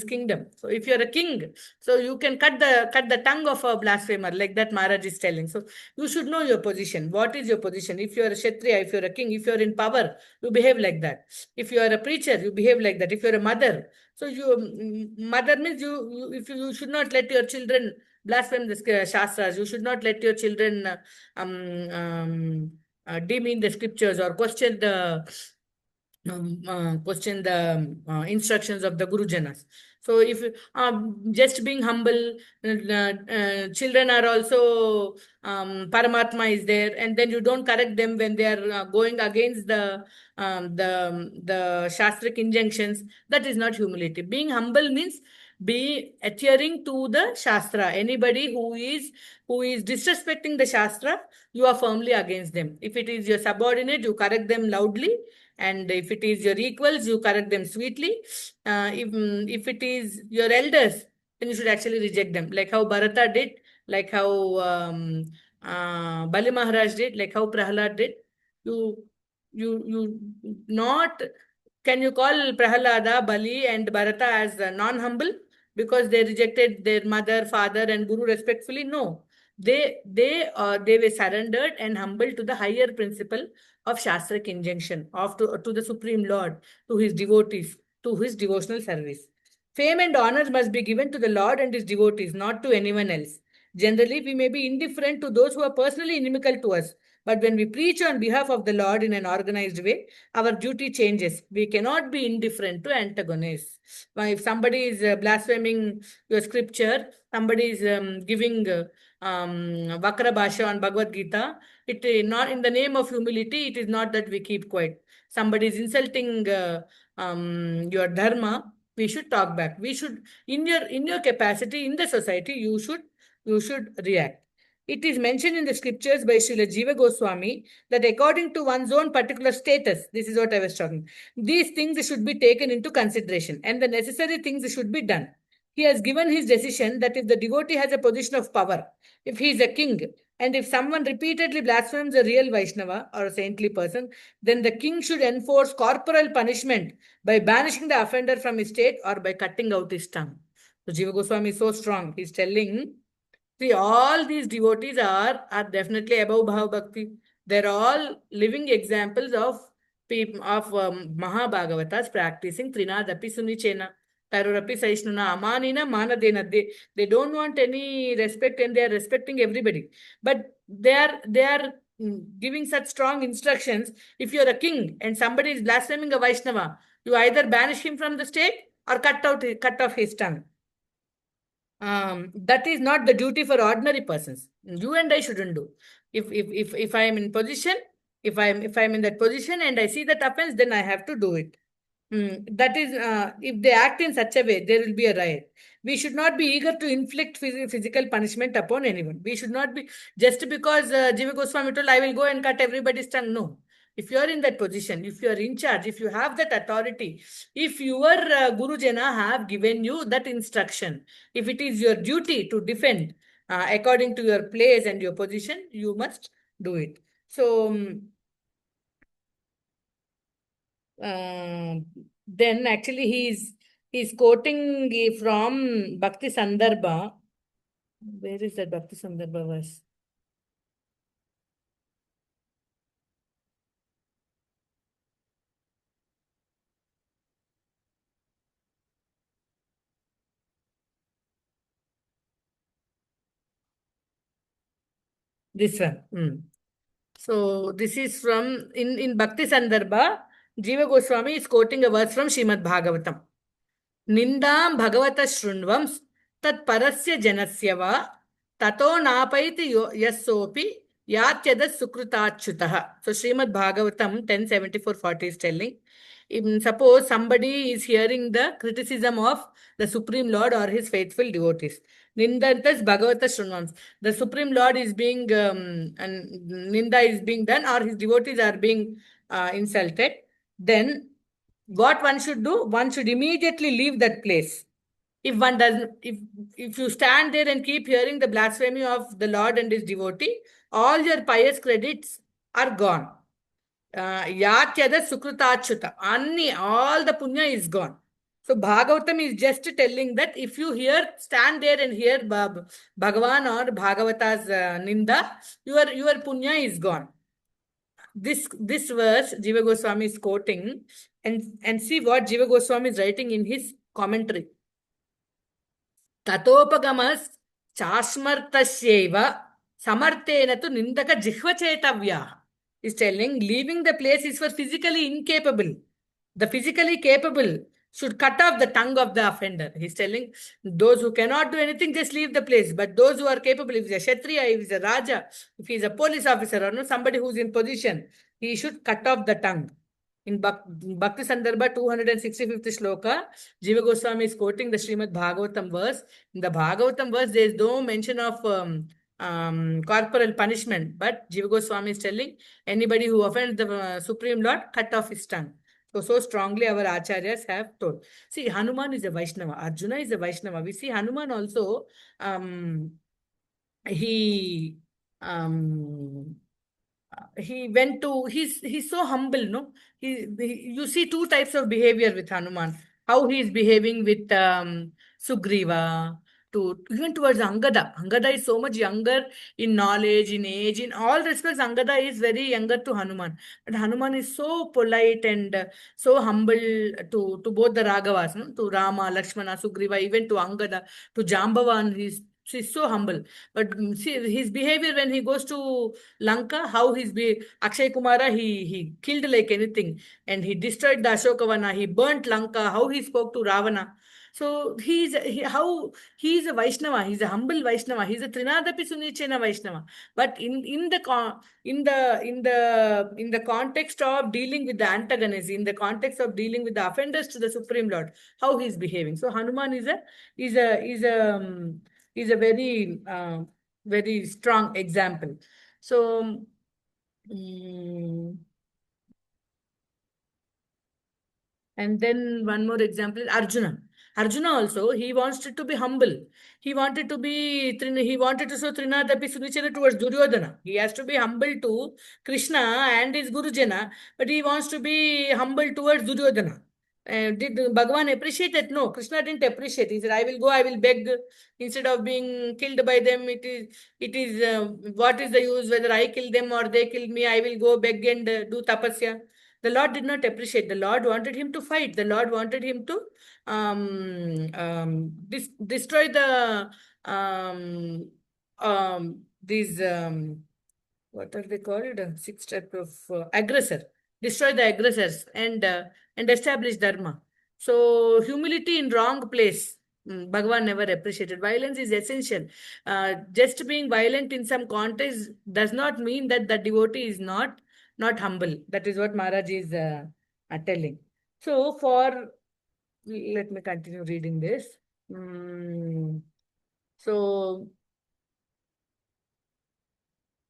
kingdom. So if you're a king, so you can cut the tongue of a blasphemer, like that Maharaj is telling. So you should know your position. What is your position? If you're a Kshatriya, if you're a king, if you're in power, you behave like that. If you are a preacher, you behave like that. If you're a mother, so mother means if you should not let your children blaspheme the shastras. You should not let your children demean the scriptures or question the instructions of the Guru Janas. So if just being humble, children are also Paramatma is there, and then you don't correct them when they are going against the Shastric injunctions. That is not humility. Being humble means be adhering to the Shastra. Anybody who is disrespecting the Shastra, you are firmly against them. If it is your subordinate, you correct them loudly, and if it is your equals, you correct them sweetly. If it is your elders, then you should actually reject them, like how Bharata did, like how Bali Maharaj did, like how Prahalad did. You not can you call Prahalada, Bali, and Bharata as non-humble because they rejected their mother, father, and Guru respectfully? No, they were surrendered and humble to the higher principle of Shastric injunction, to the Supreme Lord, to his devotees, to his devotional service. Fame and honor must be given to the Lord and his devotees, not to anyone else. Generally, we may be indifferent to those who are personally inimical to us, But when we preach on behalf of the Lord in an organized way, our duty changes. We cannot be indifferent to antagonists. If somebody is blaspheming your scripture, somebody is giving Vakra Bhasha on Bhagavad Gita, it is not in the name of humility, it is not that we keep quiet. Somebody is insulting your dharma, we should talk back. We should, in your capacity, in the society, you should react. It is mentioned in the scriptures by Srila Jiva Goswami that according to one's own particular status, this is what I was talking, these things should be taken into consideration and the necessary things should be done. He has given his decision that if the devotee has a position of power, if he is a king, and if someone repeatedly blasphemes a real Vaishnava or a saintly person, then the king should enforce corporal punishment by banishing the offender from his state or by cutting out his tongue. So Jiva Goswami is so strong. He's telling, see, all these devotees are definitely above Bhava Bhakti. They're all living examples of people of Mahabhagavatas practicing Trinadapi Sunichena. Tarorapi Saishnuna Amanina Manadena. They don't want any respect and they are respecting everybody. But they are giving such strong instructions. If you're a king and somebody is blaspheming a Vaishnava, you either banish him from the state or cut off his tongue. That is not the duty for ordinary persons. You and I shouldn't do. If I am in position, if I'm in that position and I see that offense, then I have to do it. That is, if they act in such a way, there will be a riot. We should not be eager to inflict physical punishment upon anyone. We should not be, just because Jiva Goswami told, I will go and cut everybody's tongue. No. If you are in that position, if you are in charge, if you have that authority, if your Guru Jana have given you that instruction, if it is your duty to defend according to your place and your position, you must do it. So, then actually he's quoting from Bhakti Sandarbha. Where is that Bhakti Sandarbha verse? This one. So this is from in Bhakti Sandarbha, Jiva Goswami is quoting a verse from Srimad Bhagavatam. Nindam Bhagavata Shrunvams tat parasya janasya va tato napaiti yasopi yatyada sukrutachutaha. So Srimad Bhagavatam 1074-40 is telling, suppose somebody is hearing the criticism of the Supreme Lord or his faithful devotees. Nindantas Bhagavata Shrunvams. The Supreme Lord is being, and Ninda is being done, or his devotees are being insulted. Then what one should do? One should immediately leave that place. If one doesn't, if you stand there and keep hearing the blasphemy of the Lord and his devotee, all your pious credits are gone. Yatyada Sukrutachuta. All the punya is gone. So Bhagavatam is just telling that if you stand there and hear Bhagavan or Bhagavata's Ninda, your punya is gone. This verse Jiva Goswami is quoting, and see what Jiva Goswami is writing in his commentary. Tatopagammas chasmartasyeva samartena tu nindaka jihvachetavya. Is telling leaving the place is for physically incapable. The physically capable should cut off the tongue of the offender. He's telling those who cannot do anything, just leave the place. But those who are capable, if he's a Kshatriya, if he's a Raja, if he's a police officer or no, somebody who's in position, he should cut off the tongue. In Bhakti Sandarbha 265th shloka, Jiva Goswami is quoting the Srimad Bhagavatam verse. In the Bhagavatam verse, there is no mention of corporal punishment, but Jiva Goswami is telling anybody who offends the Supreme Lord, cut off his tongue. So strongly our acharyas have told. See, Hanuman is a Vaishnava. Arjuna is a Vaishnava. We see Hanuman also, he went to, he's so humble, no? You see two types of behavior with Hanuman. How he is behaving with Sugriva, even towards Angada. Angada is so much younger in knowledge, in age, in all respects. Angada is very younger to Hanuman. But Hanuman is so polite and so humble to both the Raghavas, no? To Rama, Lakshmana, Sugriva, even to Angada, to Jambavan. He's He's so humble. But see his behavior when he goes to Lanka, how Akshay Kumara, he killed like anything, and he destroyed the Ashokavana, he burnt Lanka, how he spoke to Ravana. So how he is a Vaishnava, he's a humble Vaishnava, he's a Trinadapi Sunichena Vaishnava. But in the context of dealing with the antagonists, in the context of dealing with the offenders to the Supreme Lord, how he is behaving. So Hanuman is a is a is a very strong example. So mm, and then one more example, Arjuna. Arjuna also, he wanted to be humble. He wanted to show Trinadapi Sunichana towards Duryodhana. He has to be humble to Krishna and his Gurujana, but he wants to be humble towards Duryodhana. Did Bhagavan appreciate that? No, Krishna didn't appreciate. He said, I will go, I will beg. Instead of being killed by them, what is the use whether I kill them or they kill me? I will go beg and do tapasya. The Lord did not appreciate. The Lord wanted him to fight. The Lord wanted him to destroy um, these what are they called? Six type of aggressor. Destroy the aggressors and establish dharma. So humility in wrong place. Bhagavan never appreciated. Violence is essential. Just being violent in some context does not mean that the devotee is not humble. That is what Maharaj is telling. So let me continue reading this. Mm, so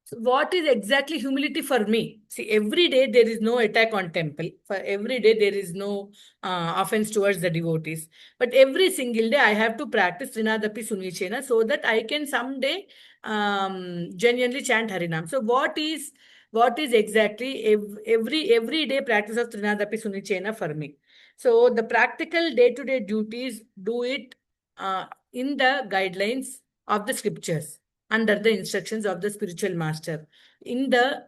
So what is exactly humility for me? See, every day there is no attack on temple. For every day there is no offense towards the devotees. But every single day I have to practice Trinadapi Sunichena so that I can someday genuinely chant Harinam. So what is exactly every day practice of Trinadapi Sunichena for me? So the practical day-to-day duties do it in the guidelines of the scriptures under the instructions of the spiritual master in the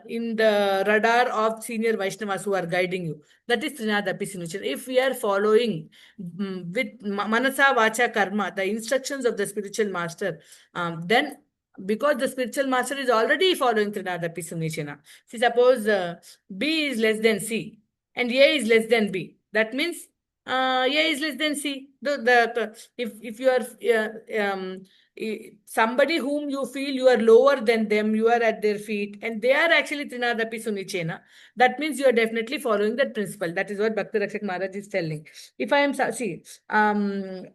in the radar of senior Vaishnavas who are guiding you. That is Trinadapi Sinuchan. If we are following with Manasa Vacha Karma, the instructions of the spiritual master, then because the spiritual master is already following Trinadapi Sunichana. See, suppose B is less than C and A is less than B. That means A is less than C. If you are somebody whom you feel you are lower than them, you are at their feet, and they are actually Trinadapi Sunichena, that means you are definitely following that principle. That is what Bhakti Rakshak Maharaj is telling. If I am, see, a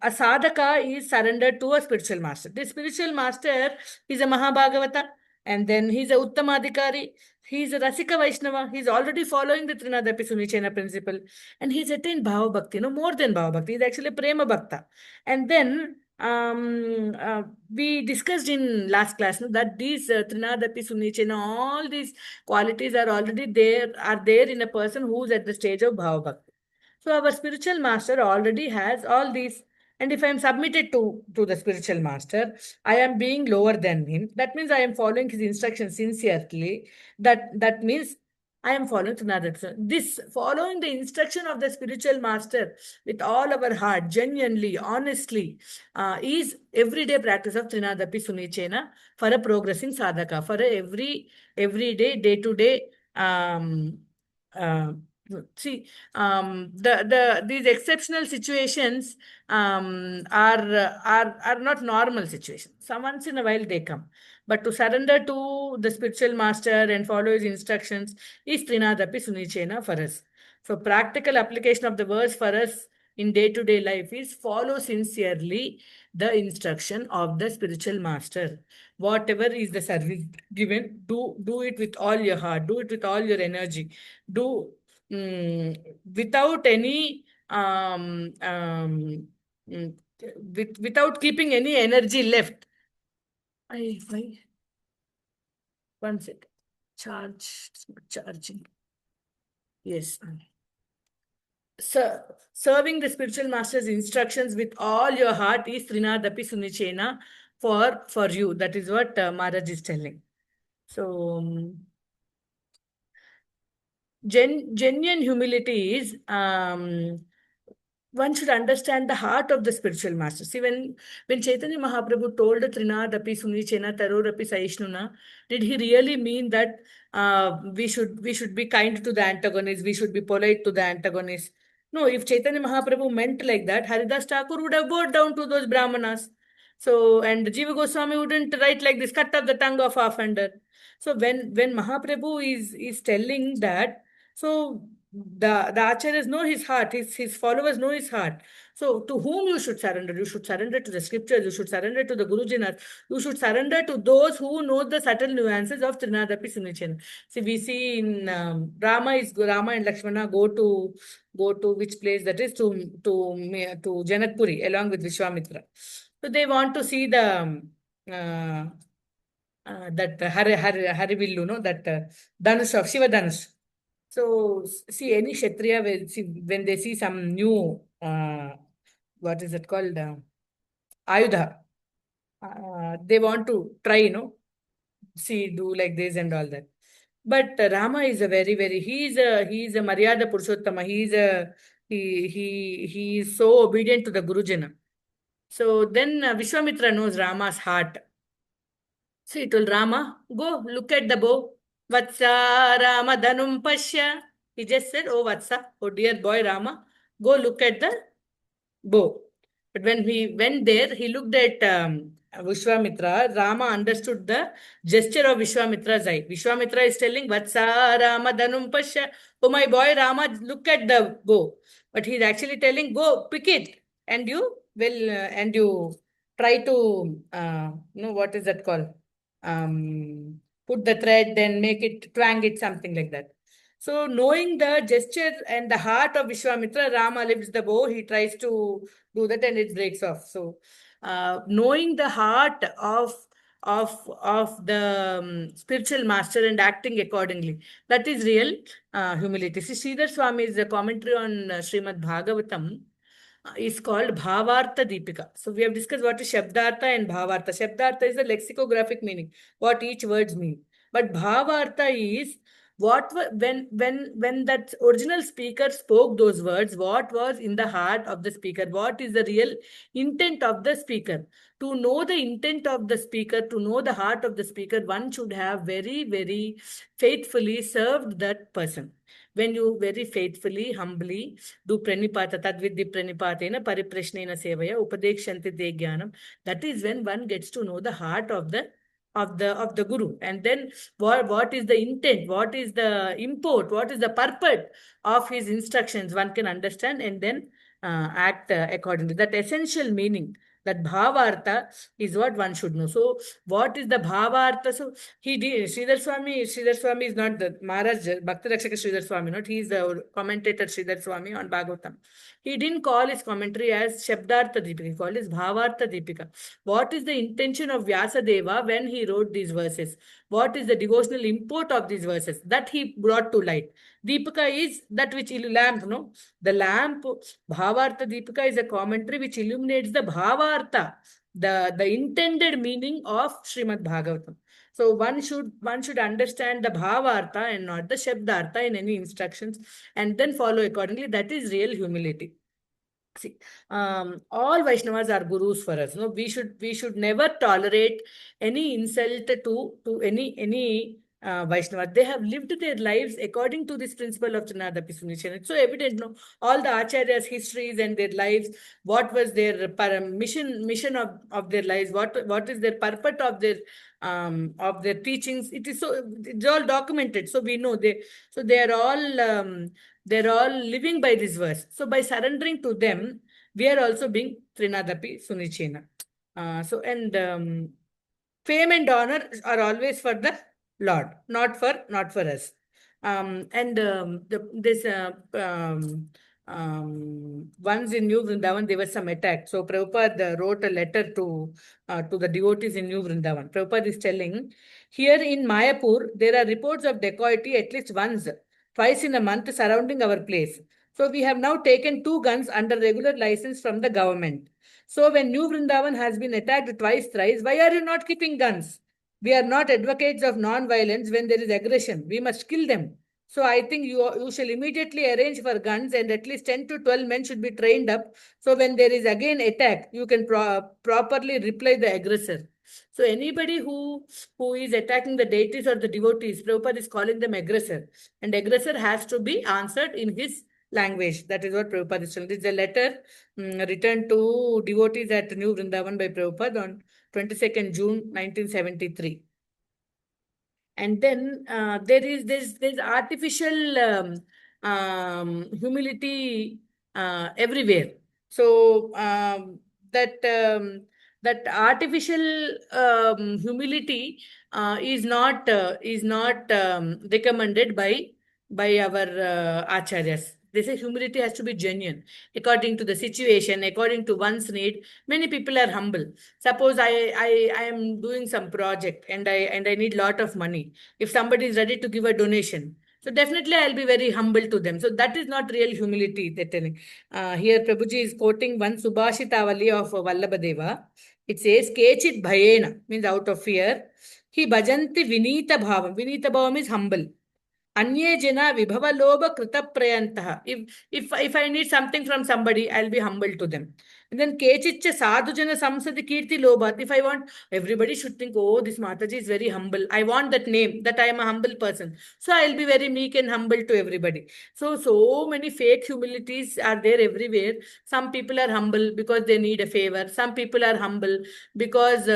sadhaka is surrendered to a spiritual master. This spiritual master is a Mahabhagavata, and then he's a Uttamadhikari. He's a Rasika Vaishnava. He's already following the Trinadapi Sunichena principle. And he's attained Bhava Bhakti, more than Bhava Bhakti. He's actually Prema Bhakta. And then we discussed in last class that these Trinadapi Sunichena, all these qualities are there in a person who's at the stage of Bhava Bhakti. So our spiritual master already has all these. And if I am submitted to the spiritual master, I am being lower than him. That means I am following his instructions sincerely. That means I am following Trinadapi. This following the instruction of the spiritual master with all our heart, genuinely, honestly, is everyday practice of Trinadapi Sunichena for a progressing sadhaka, for everyday, day-to-day uh, see these exceptional situations are not normal situations. Some once in a while they come, but to surrender to the spiritual master and follow his instructions is Trinadapi Sunichena for us. So practical application of the words for us in day-to-day life is follow sincerely the instruction of the spiritual master. Whatever is the service given, do it with all your heart, do it with all your energy, do without any without keeping any energy left. I one second. Charging. Yes. So, serving the spiritual master's instructions with all your heart is Trinadapi Sunichena for you. That is what Maharaj is telling. So, genuine humility is one should understand the heart of the spiritual master. See, when Chaitanya Mahaprabhu told Trinadapi Sunichena Tarorapi Saishnuna, did he really mean that we should be kind to the antagonist, we should be polite to the antagonist? No, if Chaitanya Mahaprabhu meant like that, Haridas Thakur would have bowed down to those Brahmanas. So, and Jiva Goswami wouldn't write like this, cut off the tongue of offender. So when Mahaprabhu is telling that, so the acharyas know his heart, his followers know his heart. So to whom you should surrender? You should surrender to the scriptures, you should surrender to the Gurujinas, you should surrender to those who know the subtle nuances of Trinadapi Sunichan. See, we see in Rama and Lakshmana go to which place, that is to Janakpuri along with Vishwamitra. So they want to see the that Harivillu, no, that Dhanush of Shiva Dhanush. So, see, any Kshatriya, when they see some new, what is it called, Ayudha, they want to try, see, do like this and all that. But Rama is a very, very, he is a Maryada Purushottama. He is so obedient to the Gurujana. So then Vishwamitra knows Rama's heart. So he told Rama, go look at the bow. Vatsa Rama Dhanum Pasya. He just said, oh Vatsa, oh dear boy Rama, go look at the bow. But when he went there, he looked at Vishwamitra. Rama understood the gesture of Vishwamitra's eye. Vishwamitra is telling, Vatsa Rama Dhanum Pasya. Oh my boy Rama, look at the bow. But he's actually telling, go pick it. And you try to, what is that called? Put the thread, then make it, twang it, something like that. So knowing the gesture and the heart of Vishwamitra, Rama lifts the bow, he tries to do that and it breaks off. So knowing the heart of the spiritual master and acting accordingly, that is real humility. See, Sridhar Swami's commentary on Srimad Bhagavatam is called Bhavartha Deepika. So we have discussed what is Shabdartha and Bhavartha. Shabdartha is the lexicographic meaning, what each words mean. But Bhavartha is when that original speaker spoke those words, what was in the heart of the speaker, what is the real intent of the speaker. To know the intent of the speaker, to know the heart of the speaker, one should have very, very faithfully served that person. When you very faithfully, humbly do pranipata, tadvidhi pranipatena pariprashnena sevaya upadekshanti te jnanam, that is when one gets to know the heart of the guru. And then what is the intent, what is the import, what is the purport of his instructions, one can understand and then act accordingly. That essential meaning, that bhavartha is what one should know. So what is the bhavartha? So he did, Sridhar Swami is not the Maharaj Bhakti Rakshaka Sridhar Swami, not he is the commentator Sridhar Swami on Bhagavatam. He didn't call his commentary as Shabdartha Deepika, he called it Bhavartha Deepika. What is the intention of Vyasadeva when he wrote these verses? What is the devotional import of these verses? That he brought to light. Deepika is that which lamp, no? The lamp, Bhavartha Deepika is a commentary which illuminates the Bhavartha, the intended meaning of Srimad Bhagavatam. So one should understand the Bhavartha and not the Shabdartha in any instructions and then follow accordingly. That is real humility. See, all Vaishnavas are gurus for us. No, we should never tolerate any insult to any Vaishnava. They have lived their lives according to this principle of Janadapi Sunichan. It's so evident, no? All the acharyas' histories and their lives, what was their mission of their lives, what is their purport of their teachings. It's all documented. So we know they're all living by this verse. So by surrendering to them, we are also being Trinadapi Sunichena. And fame and honor are always for the Lord, not for us. Once in New Vrindavan, there was some attack. So Prabhupada wrote a letter to the devotees in New Vrindavan. Prabhupada is telling, here in Mayapur, there are reports of dacoity at least once, twice in a month surrounding our place. So we have now taken 2 guns under regular license from the government. So when New Vrindavan has been attacked twice, thrice, why are you not keeping guns? We are not advocates of non-violence when there is aggression. We must kill them. So I think you shall immediately arrange for guns, and at least 10 to 12 men should be trained up. So when there is again attack, you can properly reply the aggressor. So anybody who is attacking the deities or the devotees, Prabhupada is calling them aggressor, and aggressor has to be answered in his language. That is what Prabhupada is telling. This is a letter written to devotees at New Vrindavan by Prabhupada on 22nd June 1973. And then there's artificial humility everywhere. So that that artificial humility is not recommended by our acharyas. They say humility has to be genuine according to the situation, according to one's need. Many people are humble. Suppose I am doing some project, and I need lot of money. If somebody is ready to give a donation, so definitely I'll be very humble to them. So that is not real humility. They're telling. Here Prabhuji is quoting one Subhashitavali of Vallabhadeva. It says, Kechit bhayena, means out of fear. He bhajanti vinita bhavam. Vinita bhavam is humble. Anye jana vibhava loba krita prayantaha. If I need something from somebody, I'll be humble to them. And then kechicha sadhu jana samsadi kirti lobat. If I want, everybody should think, oh, this Mataji is very humble. I want that name, that I am a humble person. So I'll be very meek and humble to everybody. So many fake humilities are there everywhere. Some people are humble because they need a favor. Some people are humble because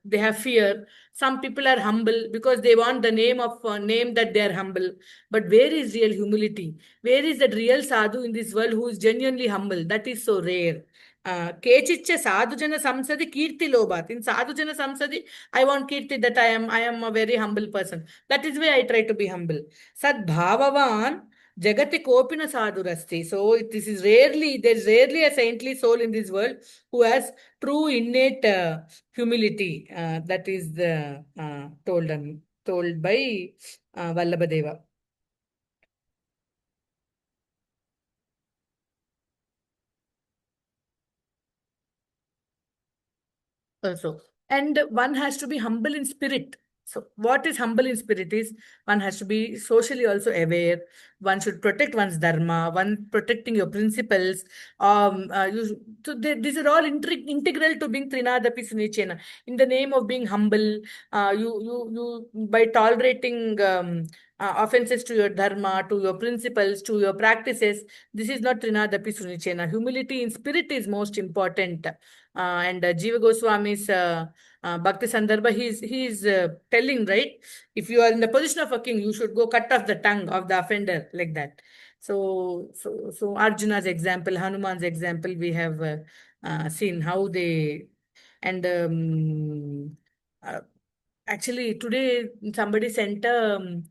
they have fear. Some people are humble because they want the name that they are humble. But where is real humility? Where is that real sadhu in this world who is genuinely humble? That is so rare. Kechicha sadhu jana samsadi kirti lobat. In sadhu jana samsadi, I want kirti, that I am a very humble person. That is why I try to be humble. Sad bhavavan jagati kopina sadhurasti. So this is there's rarely a saintly soul in this world who has true innate humility. That is told by Vallabhadeva. Also. And one has to be humble in spirit. So, what is humble in spirit is one has to be socially also aware. One should protect one's dharma. One protecting your principles. These are all integral to being Trinadapi Sunichena. In the name of being humble, you by tolerating offenses to your dharma, to your principles, to your practices. This is not Trinadapi Sunichena. Humility in spirit is most important. And Jiva Goswami's Bhakti Sandarbha, he's telling, right? If you are in the position of a king, you should go cut off the tongue of the offender, like that. So Arjuna's example, Hanuman's example, we have seen how they and uh, actually today somebody sent a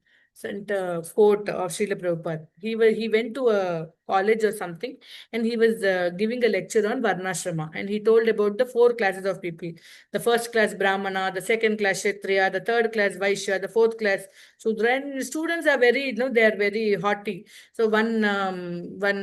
quote of Srila Prabhupada. He went to a college or something, and he was giving a lecture on Varnashrama, and he told about the four classes of people. The first class Brahmana, the second class Kshatriya, the third class Vaishya, the fourth class Shudra. And students are very, they are very haughty. So one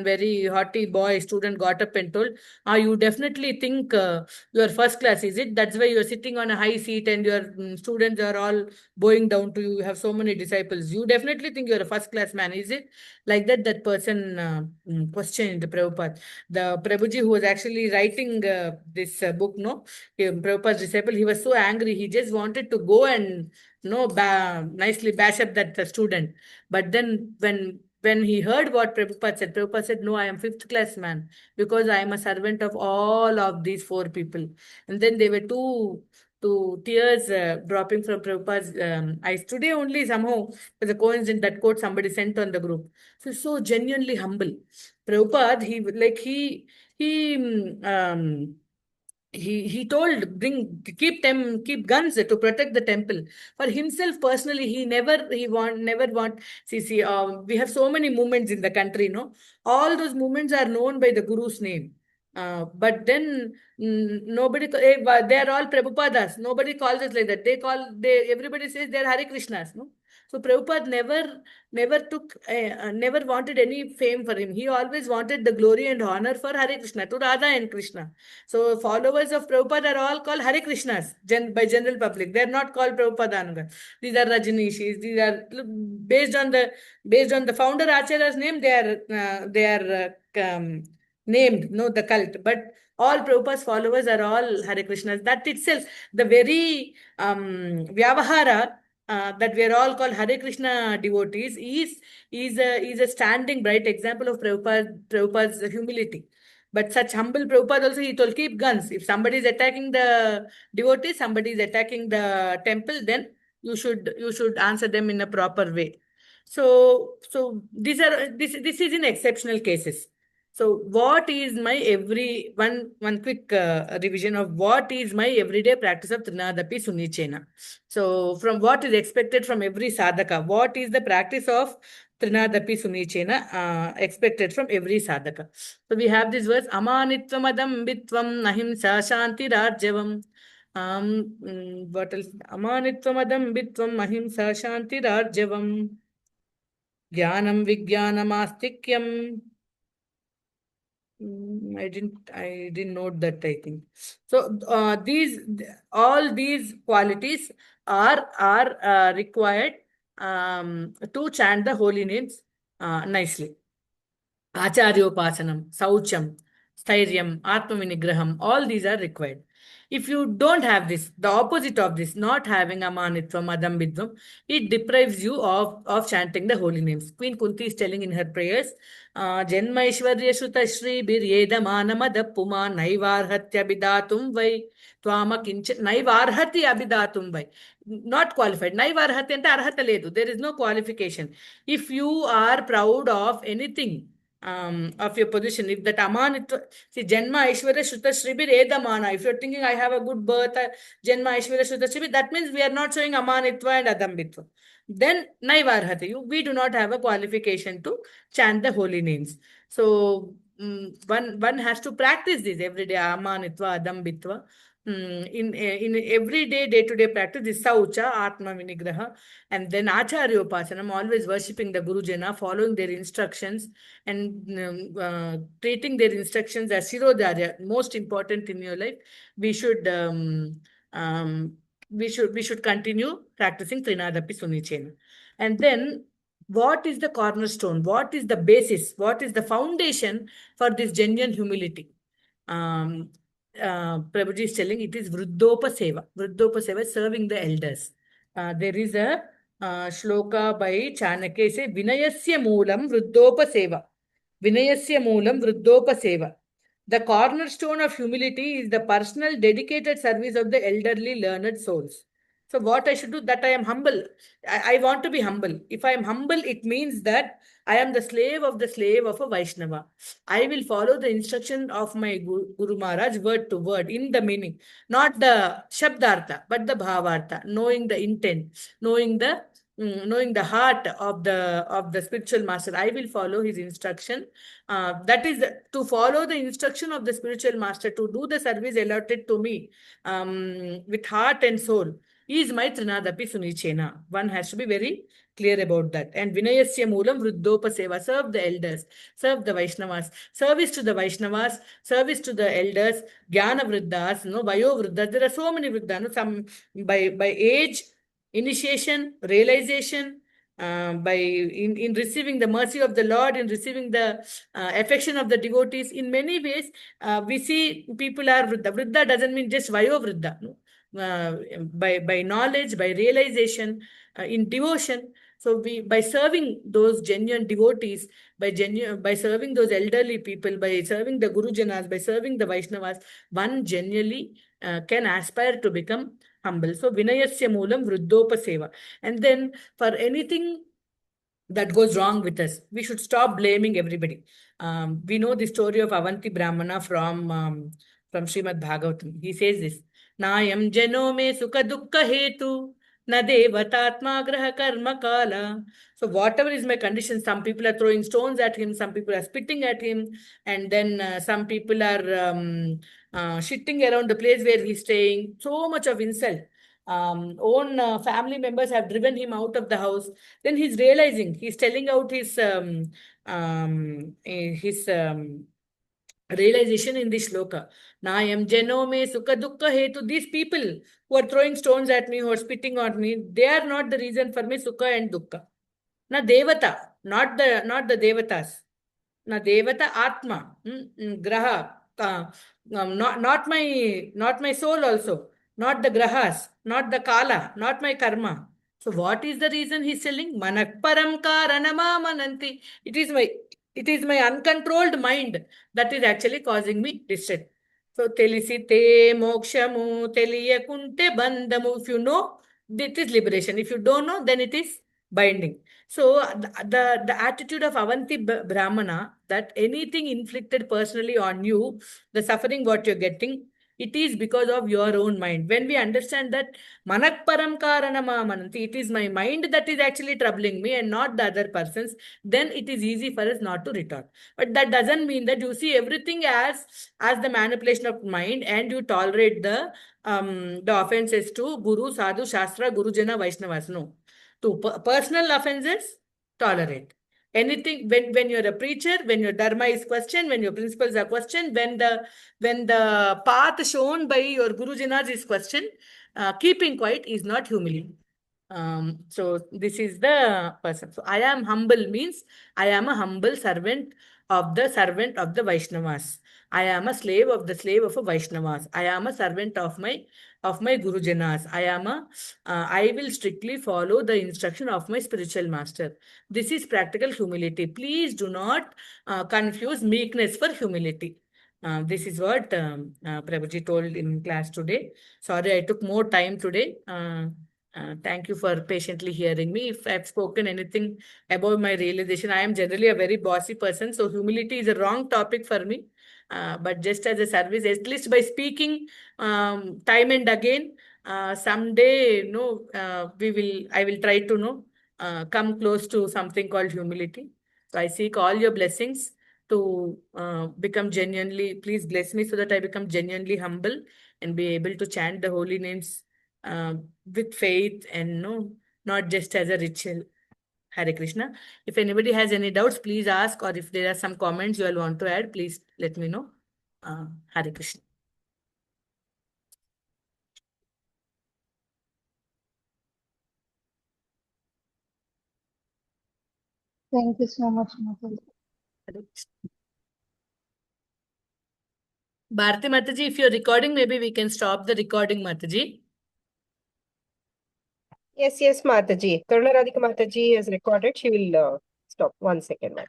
very haughty boy student got up and told, you definitely think you are first class, is it? That's why you are sitting on a high seat, and your students are all bowing down to you. You have so many disciples. You definitely think you're a first class man, is it? Like that, that person questioned Prabhupada. The Prabhuji, who was actually writing this book, no, Prabhupada's disciple, he was so angry. He just wanted to go and nicely bash up that student. But then when he heard what Prabhupada said, no, I am fifth class man because I am a servant of all of these four people. And then there were two tears dropping from Prabhupada's eyes. Today only somehow was a coincidence that quote somebody sent on the group. So genuinely humble. Prabhupada, he he told keep guns to protect the temple. For himself personally, he never want. See, we have so many movements in the country, no? All those movements are known by the Guru's name. But then they are all Prabhupadas. Nobody calls us like that. Everybody says they are Hare Krishnas, no? So Prabhupada never wanted any fame for him. He always wanted the glory and honor for Hare Krishna, to Radha and Krishna. So followers of Prabhupada are all called Hare Krishnas by general public. They are not called Prabhupada. These are Rajnishis. These are based on the founder Acharya's name. They are named, no, the cult. But all Prabhupada's followers are all Hare Krishnas. That itself, the very Vyavahara that we are all called Hare Krishna devotees is a standing bright example of Prabhupada's humility. But such humble Prabhupada also, he told, keep guns. If somebody is attacking the devotee, somebody is attacking the temple, then you should answer them in a proper way. So this is in exceptional cases. So what is my every one quick revision of what is my everyday practice of Trinadapi Sunichena. So from what is expected from every sadhaka, what is the practice of Trinadapi Sunichena expected from every sadhaka? So we have this verse, Amanitvam Adambitvam Nahimsa Shanti Rajyavam. What else? Amanitvam Adambitvam Ahimsa Shanti Rajyavam. Jnanam Vijnanamastikyam. I didn't note that, I think. So all these qualities are required to chant the holy names nicely. Acharyopasanam, Saucham, Stairyam, Atmavinigraham, all these are required. If you don't have this, the opposite of this, not having Amanitvam, Adambitvam, it deprives you of chanting the holy names. Queen Kunti is telling in her prayers, Janma Ishwarya Shuta Shri Biryeda Manamada Puma Naivarhatya Bidatum Vai Twama Kincha Naivarhati Abidatum Vai. Not qualified. Naivarhati ante arhata ledu. There is no qualification. If you are proud of anything, of your position, if that amanitva, see, Janma Aishwarya Shuta Shribir Edamana, if you're thinking I have a good birth, Janma Aishwarya Shuta Shribir, that means we are not showing amanitva and adambitva. Then Naivarhati, we do not have a qualification to chant the holy names. So one has to practice this every day, amanitva, adambitva. In everyday day-to-day practice, this Saucha, Atma Vinigraha, and then Acharya Upasanam, always worshipping the Gurujana, following their instructions, and treating their instructions as Shirodharya, most important in your life. We should continue practicing Trinadapi Sunichena. And then, what is the cornerstone? What is the basis? What is the foundation for this genuine humility? Prabhuji is telling it is Vruddhopa Seva. Vruddhopa Seva, serving the elders. There is a shloka by Chanakya. It says, Vinayasya Moolam Vruddhopa Seva. Vinayasya Moolam Vruddhopa Seva. The cornerstone of humility is the personal dedicated service of the elderly learned souls. So what I should do, that I am humble. I want to be humble. If I am humble, it means that I am the slave of a Vaishnava. I will follow the instruction of my Guru Maharaj word to word in the meaning, not the Shabdartha, but the Bhavartha, knowing the intent, knowing the heart of the spiritual master. I will follow his instruction. That is to follow the instruction of the spiritual master, to do the service allotted to me with heart and soul, is my Trinadapi Sunichena. One has to be very clear about that. And Vinayasya Moolam Vruddhopa Seva, serve the elders, serve the Vaishnavas, service to the Vaishnavas, service to the elders, Jnana Vriddhas, Vayo Vriddhas. There are so many Vriddhas, some by age, initiation, realization, in receiving the mercy of the Lord, in receiving the affection of the devotees. In many ways, we see people are Vriddha. Vriddha doesn't mean just Vayo Vriddha. No? By knowledge, by realization, in devotion. So by serving those genuine devotees, by serving those elderly people, by serving the Gurujanas, by serving the Vaishnavas, one genuinely can aspire to become humble. So Vinayasya Moolam Vruddhopa Seva. And then for anything that goes wrong with us, we should stop blaming everybody. We know the story of Avanti Brahmana from Srimad Bhagavatam. He says this, Nayam jano me sukha dukkha hetu, na devatatma graha karma kala. So whatever is my condition, some people are throwing stones at him, some people are spitting at him, and then some people are shitting around the place where he's staying. So much of insult. own family members have driven him out of the house. Then he's realizing, he's telling out his realization in this shloka. Nayam janome sukha dukkha hetu. These people who are throwing stones at me, who are spitting on me, they are not the reason for me sukha and dukkha. Na devata, not the devatas. Na devata atma, graha, not my soul also, not the grahas, not the kala, not my karma. So what is the reason he's telling? Manak param karanama mananti. It is my uncontrolled mind that is actually causing me distress. So telisite mokshamu teliyakunte bandhamu. If you know, it is liberation. If you don't know, then it is binding. So the attitude of Avanti Brahmana, that anything inflicted personally on you, the suffering what you're getting, it is because of your own mind. When we understand that manak param karanama mananti, it is my mind that is actually troubling me and not the other person's, then it is easy for us not to retort. But that doesn't mean that you see everything as the manipulation of mind and you tolerate the offenses to Guru, Sadhu, Shastra, Guru Jana, Vaishnavas. No. To personal offenses, tolerate. Anything when you're a preacher, when your dharma is questioned, when your principles are questioned, when the path shown by your gurujinas is questioned, keeping quiet is not humility. So this is the person. So I am humble means I am a humble servant of the Vaishnavas. I am a slave of the slave of a Vaishnavas. I am a servant of my Gurujanas. I will strictly follow the instruction of my spiritual master. This is practical humility. Please do not confuse meekness for humility. This is what Prabhuji told in class today. Sorry, I took more time today. Thank you for patiently hearing me. If I've spoken anything about my realization, I am generally a very bossy person, so humility is a wrong topic for me. But just as a service, at least by speaking time and again, someday, I will try to come close to something called humility. So I seek all your blessings to become genuinely, please bless me so that I become genuinely humble and be able to chant the holy names with faith and not just as a ritual. Hare Krishna. If anybody has any doubts, please ask, or if there are some comments you all want to add, please let me know. Hare Krishna. Thank you so much, Mataji. Hare Krishna. Bharati Mataji, if you're recording, maybe we can stop the recording, Mataji. Yes, Mataji. Karuna Radhika Mataji has recorded. She will stop. 1 second, ma'am.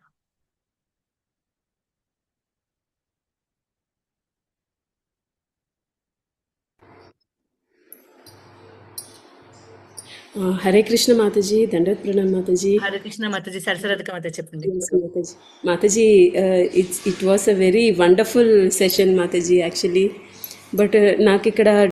Hare Krishna Mataji, Dandat Pranam Mataji. Hare Krishna Mataji, Sarsaradhika Mataji cheppandi. Yes, Mataji. Mataji, it was a very wonderful session, Mataji, actually. But నాకు ఇక్కడ